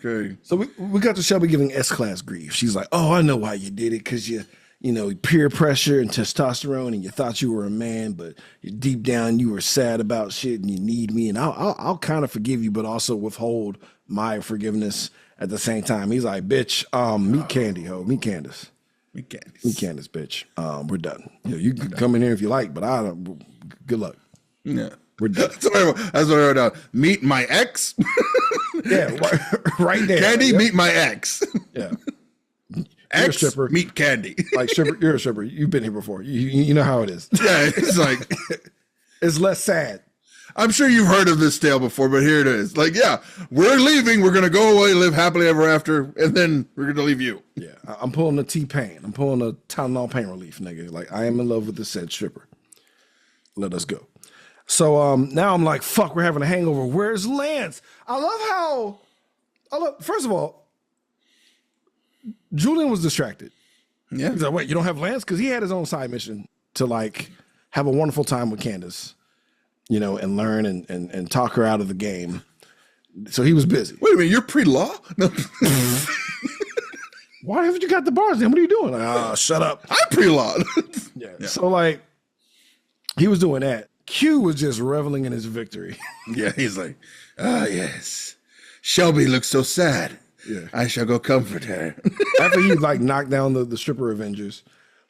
okay. So we got to Shelby giving S-class grief. She's like, "Oh, I know why you did it because you know peer pressure and testosterone, and you thought you were a man, but deep down you were sad about shit and you need me, and I'll kind of forgive you, but also withhold my forgiveness at the same time." He's like, "Bitch, meet Candy, ho, meet Candace." We can't. You Candace, bitch. We're done. You can come in here if you like, but I don't. Good luck. Yeah, We're done. That's what I wrote down. Meet my ex. Yeah, right there. Candy, Yep. meet my ex. Yeah, Ex, stripper. meet Candy. like stripper. You're a stripper. You've been here before. You know how it is. Yeah, it's like, It's less sad. I'm sure you've heard of this tale before, but here it is. Like, yeah, we're leaving. We're gonna go away, live happily ever after, and then we're gonna leave you. Yeah, I'm pulling the T-Pain. I'm pulling the Tylenol pain relief, nigga. Like I am in love with the said stripper. Let us go. So now I'm like, fuck, we're having a hangover. Where's Lance? First of all, Julian was distracted. Yeah, He's like, wait, you don't have Lance? Because he had his own side mission to like have a wonderful time with Candace, you know, and learn and talk her out of the game. So he was busy. wait a minute, you're pre-law? No, Why haven't you got the bars then? What are you doing? Like, shut up. I'm pre-law. Yeah. So like he was doing that. Q was just reveling in his victory. Yeah, he's like, yes, Shelby looks so sad. Yeah. I shall go comfort her. After he like knocked down the stripper Avengers,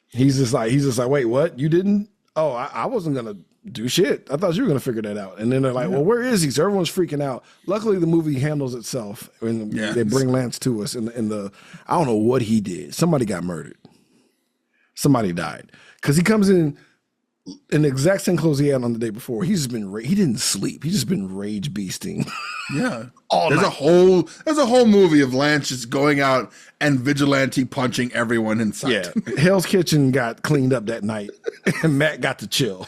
he's just like, wait, what? You didn't? Oh, I wasn't gonna do shit. I thought you were gonna figure that out. And then they're like, well, where is he? So everyone's freaking out. Luckily, the movie handles itself, and Yeah. they bring Lance to us. In the I don't know what he did. Somebody got murdered. Somebody died because he comes in the exact same clothes he had on the day before. He's just been he didn't sleep. He's just been rage beasting. Yeah. All there's night. there's a whole movie of Lance just going out and vigilante punching everyone in sight. Yeah, Hell's Kitchen got cleaned up that night, and Matt got to chill.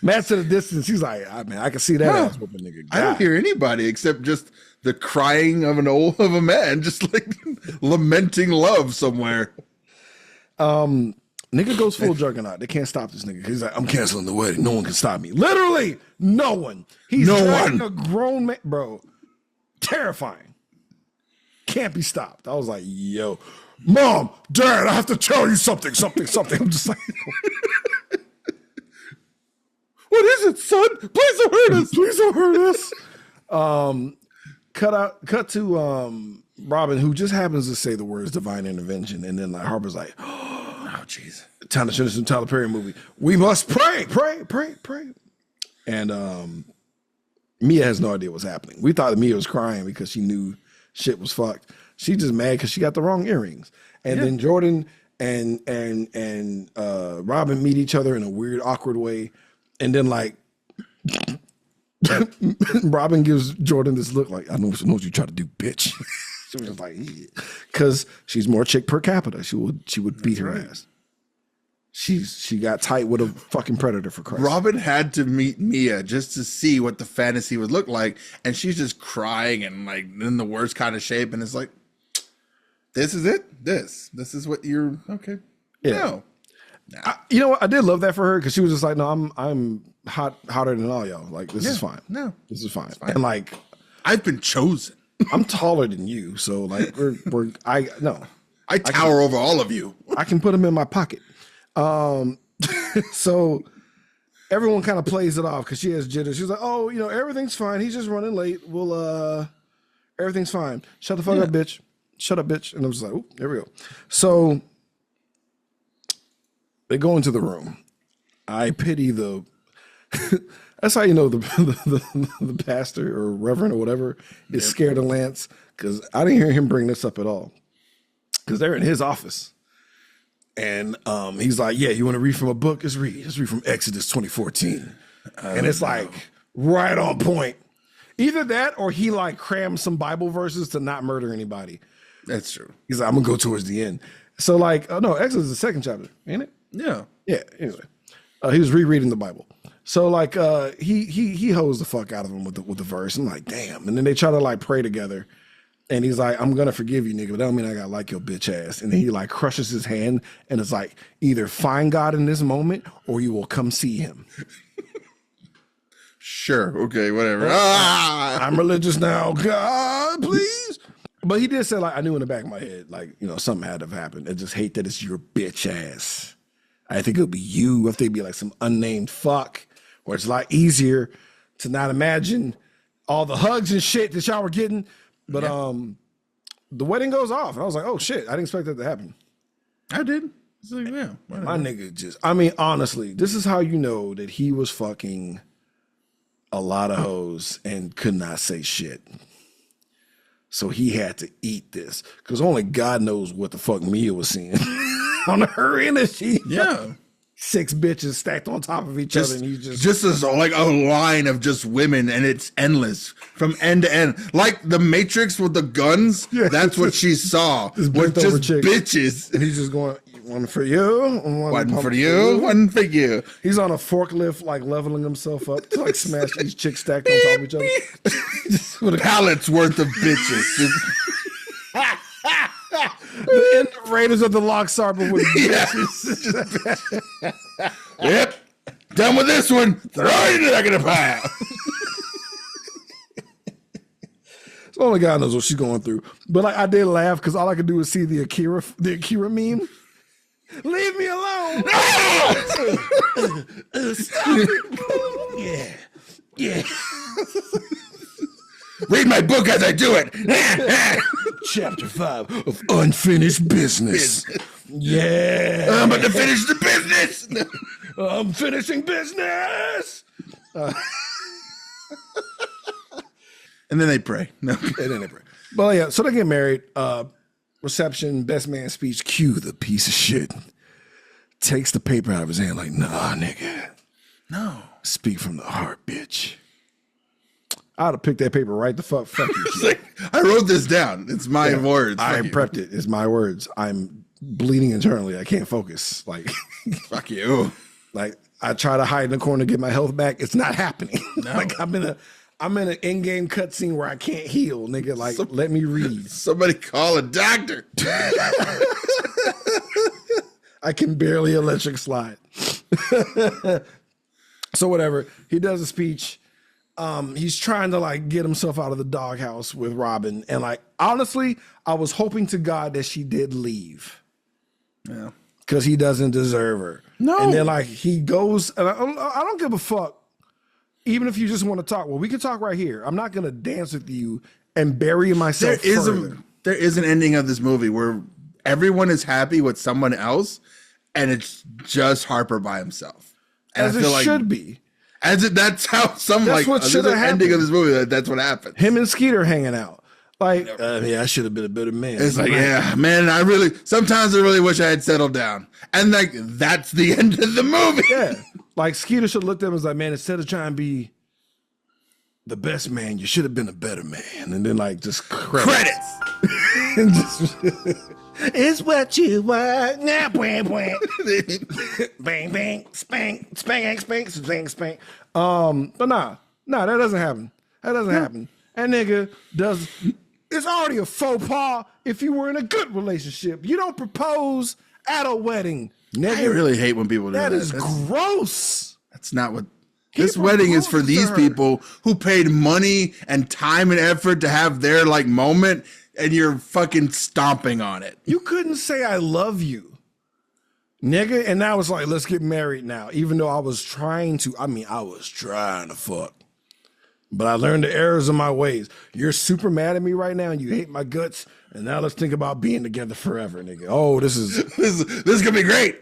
Matt's at a distance. He's like, I can see that ass whooping nigga. I don't God. hear anybody except just the crying of a man, just like lamenting love somewhere. Nigga goes full juggernaut. They can't stop this nigga. He's like, I'm canceling the wedding. No one can stop me. Literally, no one. He's No dragging one. a grown man, bro. Terrifying. Can't be stopped. I was like, yo, Mom, Dad, I have to tell you something. I'm just like, What is it, son? Please don't hurt us. please don't hurt us. Cut to Robin, who just happens to say the words divine intervention, and then like Harper's like, Oh, jeez. time to finish some Tyler Perry movie. We must pray. And Mia has no idea what's happening. We thought Mia was crying because she knew shit was fucked. She just mad because she got the wrong earrings. And then Jordan and Robin meet each other in a weird, awkward way. And then like Robin gives Jordan this look like, I know what you try to do, bitch. She was just like, because she's more chick per capita. She would beat her ass. She got tight with a fucking predator, for Christ. Robin had to meet Mia just to see what the fantasy would look like, and she's just crying and like in the worst kind of shape, and it's like, this is it. This is what you're okay. Yeah. No. You know what? I did love that for her because she was just like, no, I'm hotter than all y'all. Like this is fine. No. This is fine. And like I've been chosen. I'm taller than you, so like I tower over all of you. I can put them in my pocket. So everyone kind of plays it off because she has jitters. She's like, oh, you know, everything's fine. He's just running late. Everything's fine. Shut the fuck up, bitch. Shut up, bitch. And I was like, oh, there we go. So they go into the room. I pity the. That's how you know the pastor or reverend or whatever is scared of Lance, because I didn't hear him bring this up at all. Because they're in his office. And he's like, yeah, you want to read from a book? Let's read. Let's read from Exodus 2014. And it's like right on point. Either that or he like crams some Bible verses to not murder anybody. That's true. He's like, I'm going to go towards the end. So like, oh no, Exodus is the second chapter, ain't it? Yeah. Yeah, anyway. He was rereading the Bible. So like he hosed the fuck out of him with the verse. I'm like, damn. And then they try to like pray together. And he's like, I'm gonna forgive you, nigga, but that don't mean I gotta like your bitch ass. And then he like crushes his hand and it's like, either find God in this moment or you will come see him. Sure. Okay. Whatever. Ah! I'm religious now. God, please. But he did say, like, I knew in the back of my head, like, you know, something had to have happened. I just hate that it's your bitch ass. I think it'll be you. If they be like some unnamed fuck, where it's a lot easier to not imagine all the hugs and shit that y'all were getting. But the wedding goes off. And I was like, oh shit, I didn't expect that to happen. I did. It's like, yeah. My nigga just, I mean, honestly, this is how you know that he was fucking a lot of hoes and could not say shit. So he had to eat this because only God knows what the fuck Mia was seeing on her energy. Yeah. 6 bitches stacked on top of each other, and you just as like a line of just women, and it's endless from end to end, like the Matrix with the guns. Yeah. That's what she saw. This With bent over just chick. bitches. and he's just going, one for you, One for you, one for you. He's on a forklift, like leveling himself up to like smash these chicks stacked on top of each other. Just with a Pallets worth of bitches. the Raiders of the Lost Serpent with bitches. Yep. Done with this one. Throw it in the back of the pile. So only God knows what she's going through. But like, I did laugh because all I could do was see the Akira meme. Leave me alone. Stop it. Yeah. Read my book as I do it. Chapter 5 of Unfinished Business. Yeah. I'm about to finish the business. I'm finishing business. And then they pray. No. And then they pray. Well, yeah, so they get married. Reception, best man speech, cue the piece of shit. Takes the paper out of his hand like, nah, nigga. No. Speak from the heart, bitch. I would have picked that paper right the fuck you. Kid. I wrote this down. It's my words. I Fuck you. prepped it. It's my words. I'm bleeding internally. I can't focus. Like, Fuck you. like I try to hide in the corner to get my health back. It's not happening. No. Like I'm in an in-game cutscene where I can't heal, nigga. Like, let me read. Somebody call a doctor. I can barely electric slide. So whatever. He does a speech. He's trying to like get himself out of the doghouse with Robin. And like, honestly, I was hoping to God that she did leave. Yeah. Because he doesn't deserve her. No. And then like he goes, and I don't give a fuck. Even if you just want to talk, well, we can talk right here. I'm not going to dance with you and bury myself further. There is an ending of this movie where everyone is happy with someone else, and it's just Harper by himself. And As it should be. That's how some That's what there's should an have ending happened. of this movie. That's what happened. Him and Skeeter hanging out. Like, yeah, I should have been a better man. It's like, yeah, man, sometimes I really wish I had settled down. And like, that's the end of the movie. Yeah. Like Skeeter should have looked at him and was like, man, instead of trying to be the best man, you should have been a better man. And then like just credits. And just, it's what you want. Nah, bang, bang. Bang, bang, spank, spank, spank, spank, spank. But nah, that doesn't happen. That doesn't happen. That nigga does. It's already a faux pas if you were in a good relationship. You don't propose at a wedding. Nigga, I really hate when people do that. that is gross. That's not what. He This wedding is for proposed to these her. people who paid money and time and effort to have their like moment, and you're fucking stomping on it. You couldn't say I love you, nigga. And now it's like, let's get married now. Even though I was trying to fuck. But I learned the errors of my ways. You're super mad at me right now and you hate my guts. And now let's think about being together forever, nigga. Oh, this is This is gonna be great.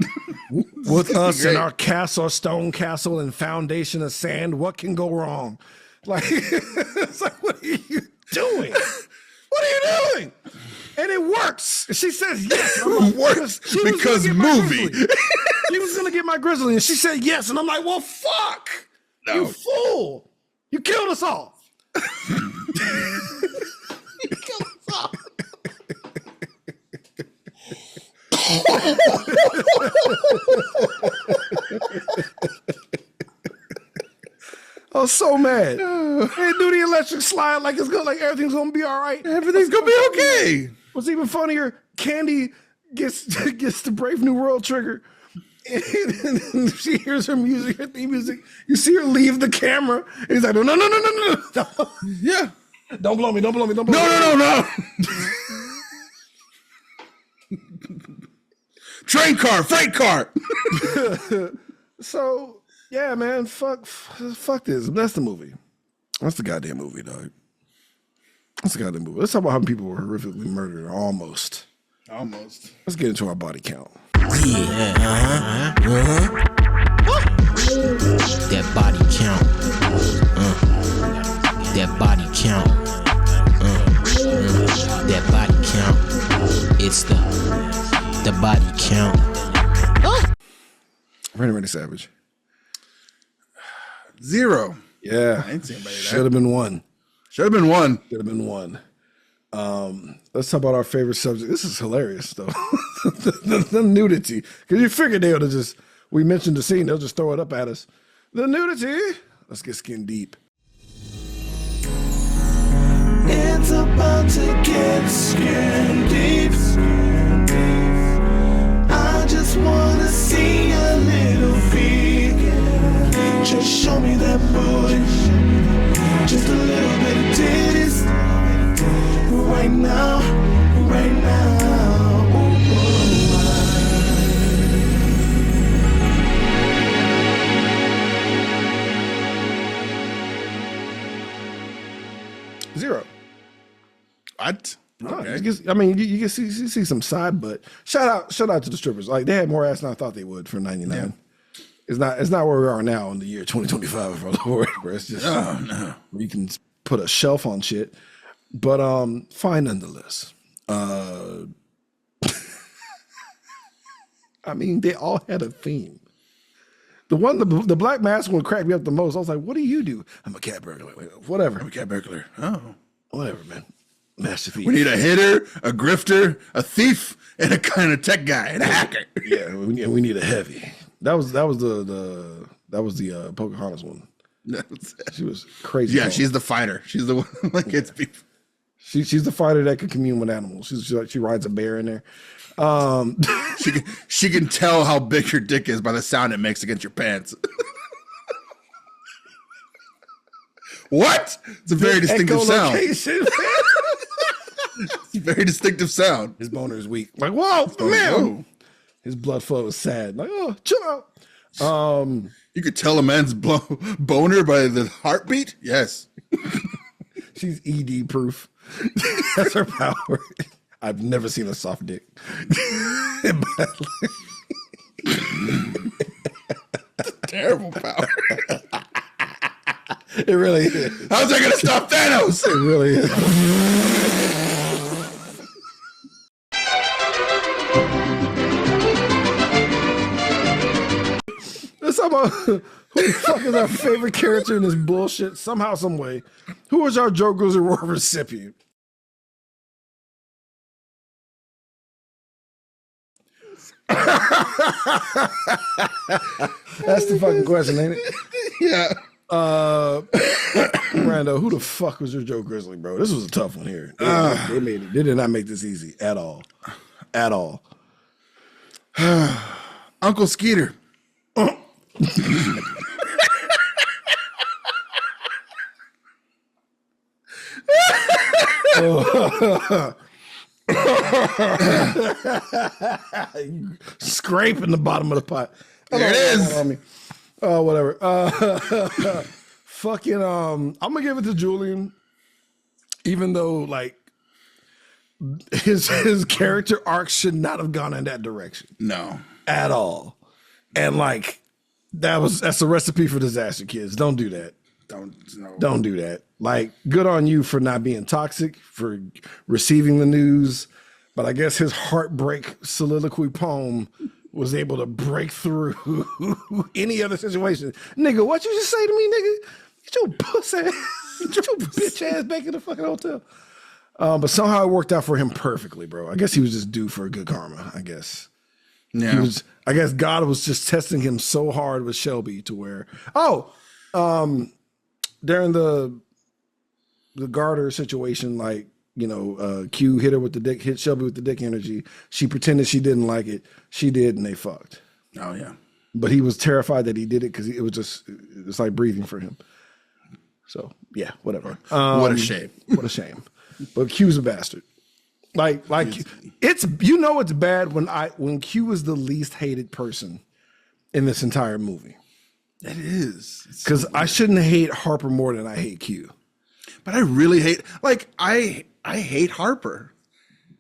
with us great. and our castle, stone castle and foundation of sand. What can go wrong? Like, it's like, what are you doing? What are you doing? And it works. She says yes. I'm like, It works she was because gonna get my movie. grizzly. She was gonna get my grizzly, and she said yes. And I'm like, well, fuck. No. You fool. You killed us all. Oh, was so mad. They do the electric slide like it's gonna, like everything's gonna be all right. Everything's gonna be okay. What's even funnier? Candy gets the Brave New World trigger. And she hears her music, her theme music. You see her leave the camera. And he's like, no. Yeah. Don't blow me. No. Train car, freight car. So yeah, man, fuck this. That's the movie. That's the goddamn movie, dog. That's the goddamn movie. Let's talk about how people were horrifically murdered. Almost. Let's get into our body count. That body count. That body count. That body count. It's the body count. Randy Savage. 0. Yeah. I ain't seen anybody that. Should have been one. Should have been one. Should have been one. Let's talk about our favorite subject. This is hilarious, though. the nudity. Because you figured they would have just, we mentioned the scene, they'll just throw it up at us. The nudity. Let's get skin deep. It's about to get skin deep. I just wanna see a little feet. Just show me that booty. Just a little bit of titties. Right now. Zero. What? No, Okay. I mean, you can see some side butt. Shout out to the strippers. Like they had more ass than I thought they would for 99. Yeah. It's not where we are now in the year 2025 for the Lord, where it's just you can put a shelf on shit. But fine nonetheless. I mean, they all had a theme. The black mask one cracked me up the most. I was like, what do you do? I'm a cat burglar. Like, whatever. I'm a cat burglar. Oh. Whatever, man. Master thief. We need a hitter, a grifter, a thief, and a kind of tech guy, and a hacker. Yeah, we need a heavy. That was the Pocahontas one. She was crazy. Yeah, tall. she's the fighter. She's the one that gets people. She's the fighter that could commune with animals. She rides a bear in there. She can tell how big your dick is by the sound it makes against your pants. What? It's a very distinctive sound. Echolocation. It's a very distinctive sound. His boner is weak. Like, whoa, man. Whoa. His blood flow is sad. Like, oh, chill out. You could tell a man's boner by the heartbeat? Yes. She's ED proof. That's her power. I've never seen a soft dick. Terrible power. It really is. How's that going to stop Thanos? It really is. Let's talk about who the fuck is our favorite character in this bullshit somehow, some way. Who is our Joe Grizzly Roar recipient? That's the fucking question, ain't it? Yeah. Rando, who the fuck was your Joe Grizzly, bro? This was a tough one here. They made it. They did not make this easy at all. At all. Uncle Skeeter. Scraping the bottom of the pot. There it is. Oh, whatever. Fucking I'm gonna give it to Julian, even though like his character arc should not have gone in that direction No. at all. And like that's a recipe for disaster, kids. Don't do that. Don't do that. Like, good on you for not being toxic, for receiving the news. But I guess his heartbreak soliloquy poem was able to break through any other situation. Nigga, what you just say to me, nigga? Get your puss ass, get your bitch ass back in the fucking hotel. But somehow it worked out for him perfectly, bro. I guess he was just due for a good karma, I guess. Yeah. I guess God was just testing him so hard with Shelby to where, during the garter situation, like, you know, Q hit her with the dick, hit Shelby with the dick energy. She pretended she didn't like it. She did, and they fucked. Oh yeah. But he was terrified that he did it because it was just, it's like breathing for him. So yeah, whatever. What a shame. What a shame. But Q's a bastard. Like it's, you know, it's bad when Q is the least hated person in this entire movie. It is. Because I shouldn't hate Harper more than I hate Q. But I really hate, like, I hate Harper.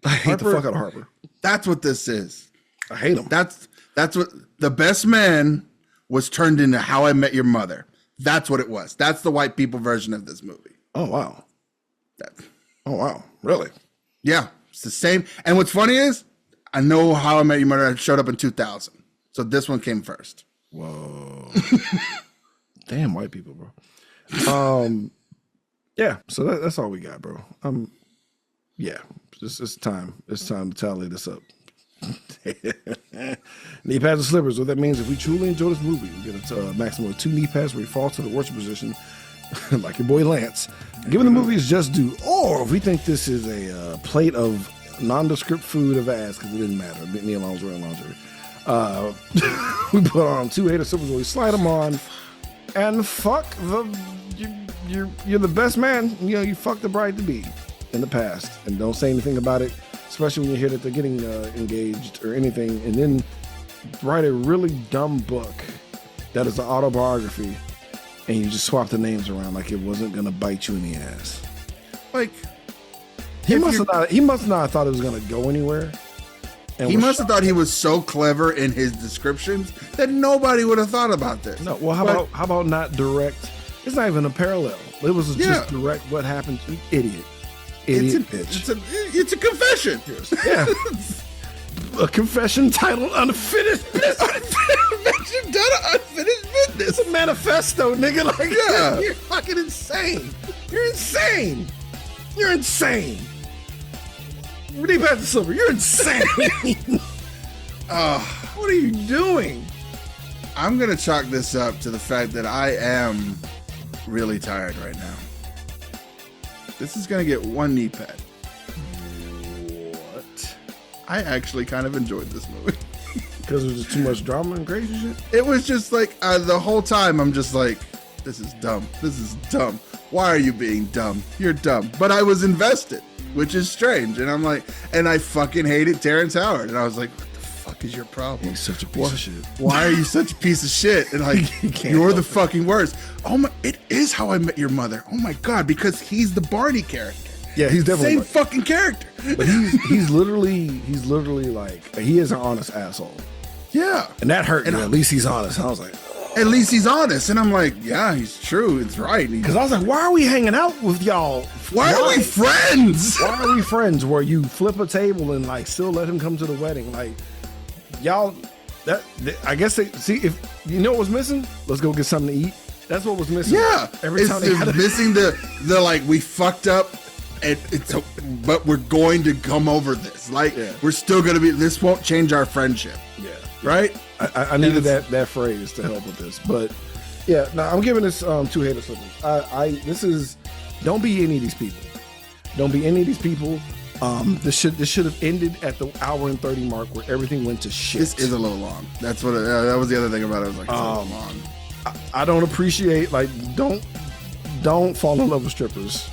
I hate the fuck out of Harper. That's what this is. I hate him. That's what the best man was turned into How I Met Your Mother. That's what it was. That's the white people version of this movie. Oh wow. That, Oh wow. Really? yeah, it's the same. And what's funny is, I know How I Met Your Mother showed up in 2000, so this one came first. Whoa. Damn white people, bro. Yeah, so that's all we got, bro. Yeah, it's time. It's time to tally this up. Knee pads and slippers. What that means, if we truly enjoy this movie, we get a maximum of 2 knee pads where we fall to the worship position, like your boy Lance, given the movie is just due. Or if we think this is a plate of nondescript food of ass, because it didn't matter. Neil Long's wearing lingerie. We put on 2 hater slippers where we slide them on, and fuck you're the best man. You know, you fucked the bride to be in the past, and don't say anything about it, especially when you hear that they're getting engaged or anything, and then write a really dumb book that is an autobiography, and you just swap the names around like it wasn't gonna bite you in the ass. Like, He must not have thought it was gonna go anywhere. And he must have thought he was so clever in his descriptions that nobody would have thought about this. No, well, how about not direct? It's not even a parallel. It was just direct what happened. You idiot. Bitch. It's a confession. Yeah. A confession titled Unfinished Business. Confession done unfinished business. It's a manifesto, nigga. Like, Yeah. You're fucking insane. You're insane. You're insane. Knee pads and silver. You're insane. What are you doing? I'm going to chalk this up to the fact that I am really tired right now. This is going to get 1 knee pad. What? I actually kind of enjoyed this movie. Because there's just too much drama and crazy shit? It was just like, the whole time I'm just like, this is dumb. This is dumb. Why are you being dumb? You're dumb. But I was invested, which is strange. And I'm like, and I fucking hated Terrence Howard. And I was like, what the fuck is your problem? He's such a piece of shit. Why are you such a piece of shit? And like, you're the fucking worst. Oh my, it is How I Met Your Mother. Oh my God, because he's the Barney character. Yeah, he's definitely Same like, fucking character. but he's literally like, he is an honest asshole. Yeah. And that hurt And me. At least he's honest. I was like, At least he's honest. And I'm like, yeah, he's true. It's right. because I was like, why are we hanging out with y'all? Why are we friends? Why are we friends? Where you flip a table and like still let him come to the wedding? Like, y'all, I guess they see, if you know what was missing, let's go get something to eat. That's what was missing. Yeah. Every time they it's had missing the like, we fucked up. But we're going to come over this. Like, we're still going to be, this won't change our friendship. Yeah. Right? I needed that phrase to help with this, but yeah, no, I'm giving this 2 hater slippers. This is, don't be any of these people. Don't be any of these people. This should have ended at the hour and 30 mark where everything went to shit. This is a little long. That's what that was the other thing about it. I was like, it's a little long. I don't appreciate, like, don't fall in love with strippers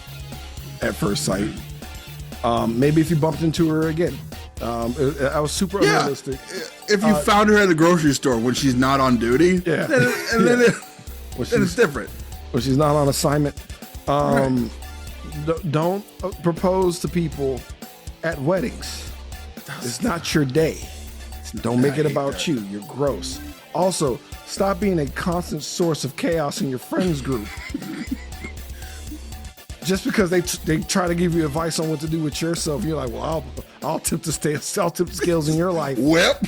at first sight. Maybe if you bumped into her again. I was super unrealistic. If you found her at the grocery store when she's not on duty, Yeah. then it's different. When she's not on assignment. Don't propose to people at weddings. It's not your day. Don't make it about you. You're gross. Also, stop being a constant source of chaos in your friends group. Just because they try to give you advice on what to do with yourself, you're like, well, I'll tip the scales in your life. Well,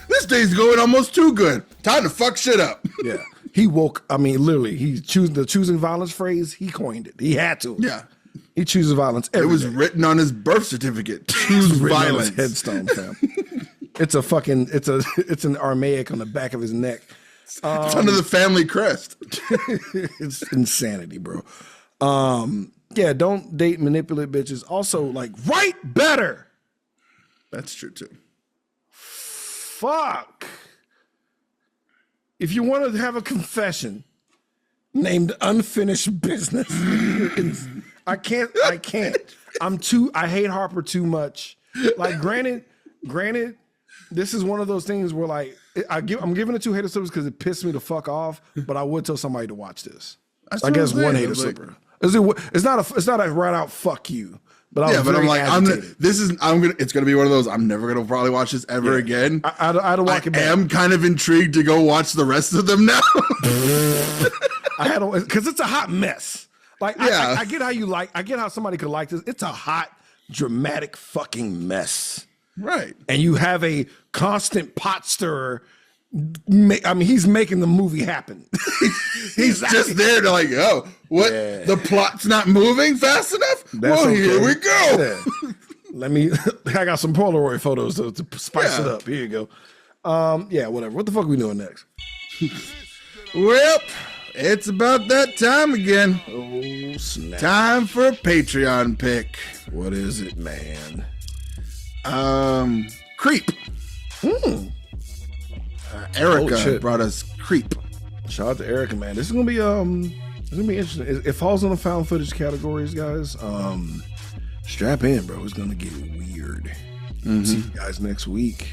this day's going almost too good. Time to fuck shit up. Yeah, he woke. I mean, literally, the choosing violence phrase. He coined it. He had to. Yeah, he chooses violence. It was written on his birth certificate. Choose violence. Headstone, fam. It's an Aramaic on the back of his neck. It's under the family crest. It's insanity, bro. Yeah, don't date manipulate bitches. Also, like, write better. That's true too. Fuck. If you want to have a confession named unfinished business, I can't. I hate Harper too much. Like, granted, this is one of those things where, like, I'm giving it 2 hater slippers because it pissed me the fuck off, but I would tell somebody to watch this. That's I what guess I'm saying. one hater It's like- slipper. It's not a right out fuck you. But I was but very I'm like, agitated. it's gonna be one of those. I'm never gonna probably watch this ever again. I had to walk it back. am kind of intrigued to go watch the rest of them now. I had to, because it's a hot mess. Like, Yeah. I get how I get how somebody could like this. It's a hot, dramatic fucking mess. Right. And you have a constant pot stirrer. He's making the movie happen. He's just there to like, oh, what? Yeah. The plot's not moving fast enough? That's well, okay. here we go. Yeah. I got some Polaroid photos to spice it Yeah. up. Here you go. Yeah, whatever. What the fuck are we doing next? Well, it's about that time again. Oh, snap. Time for a Patreon pick. What is it, man? Creep. Erica shit. brought us Creep. Shout out to Erica, man. This is gonna be interesting. It falls in the found footage categories, guys. Strap in, bro. It's gonna get weird. See you guys next week.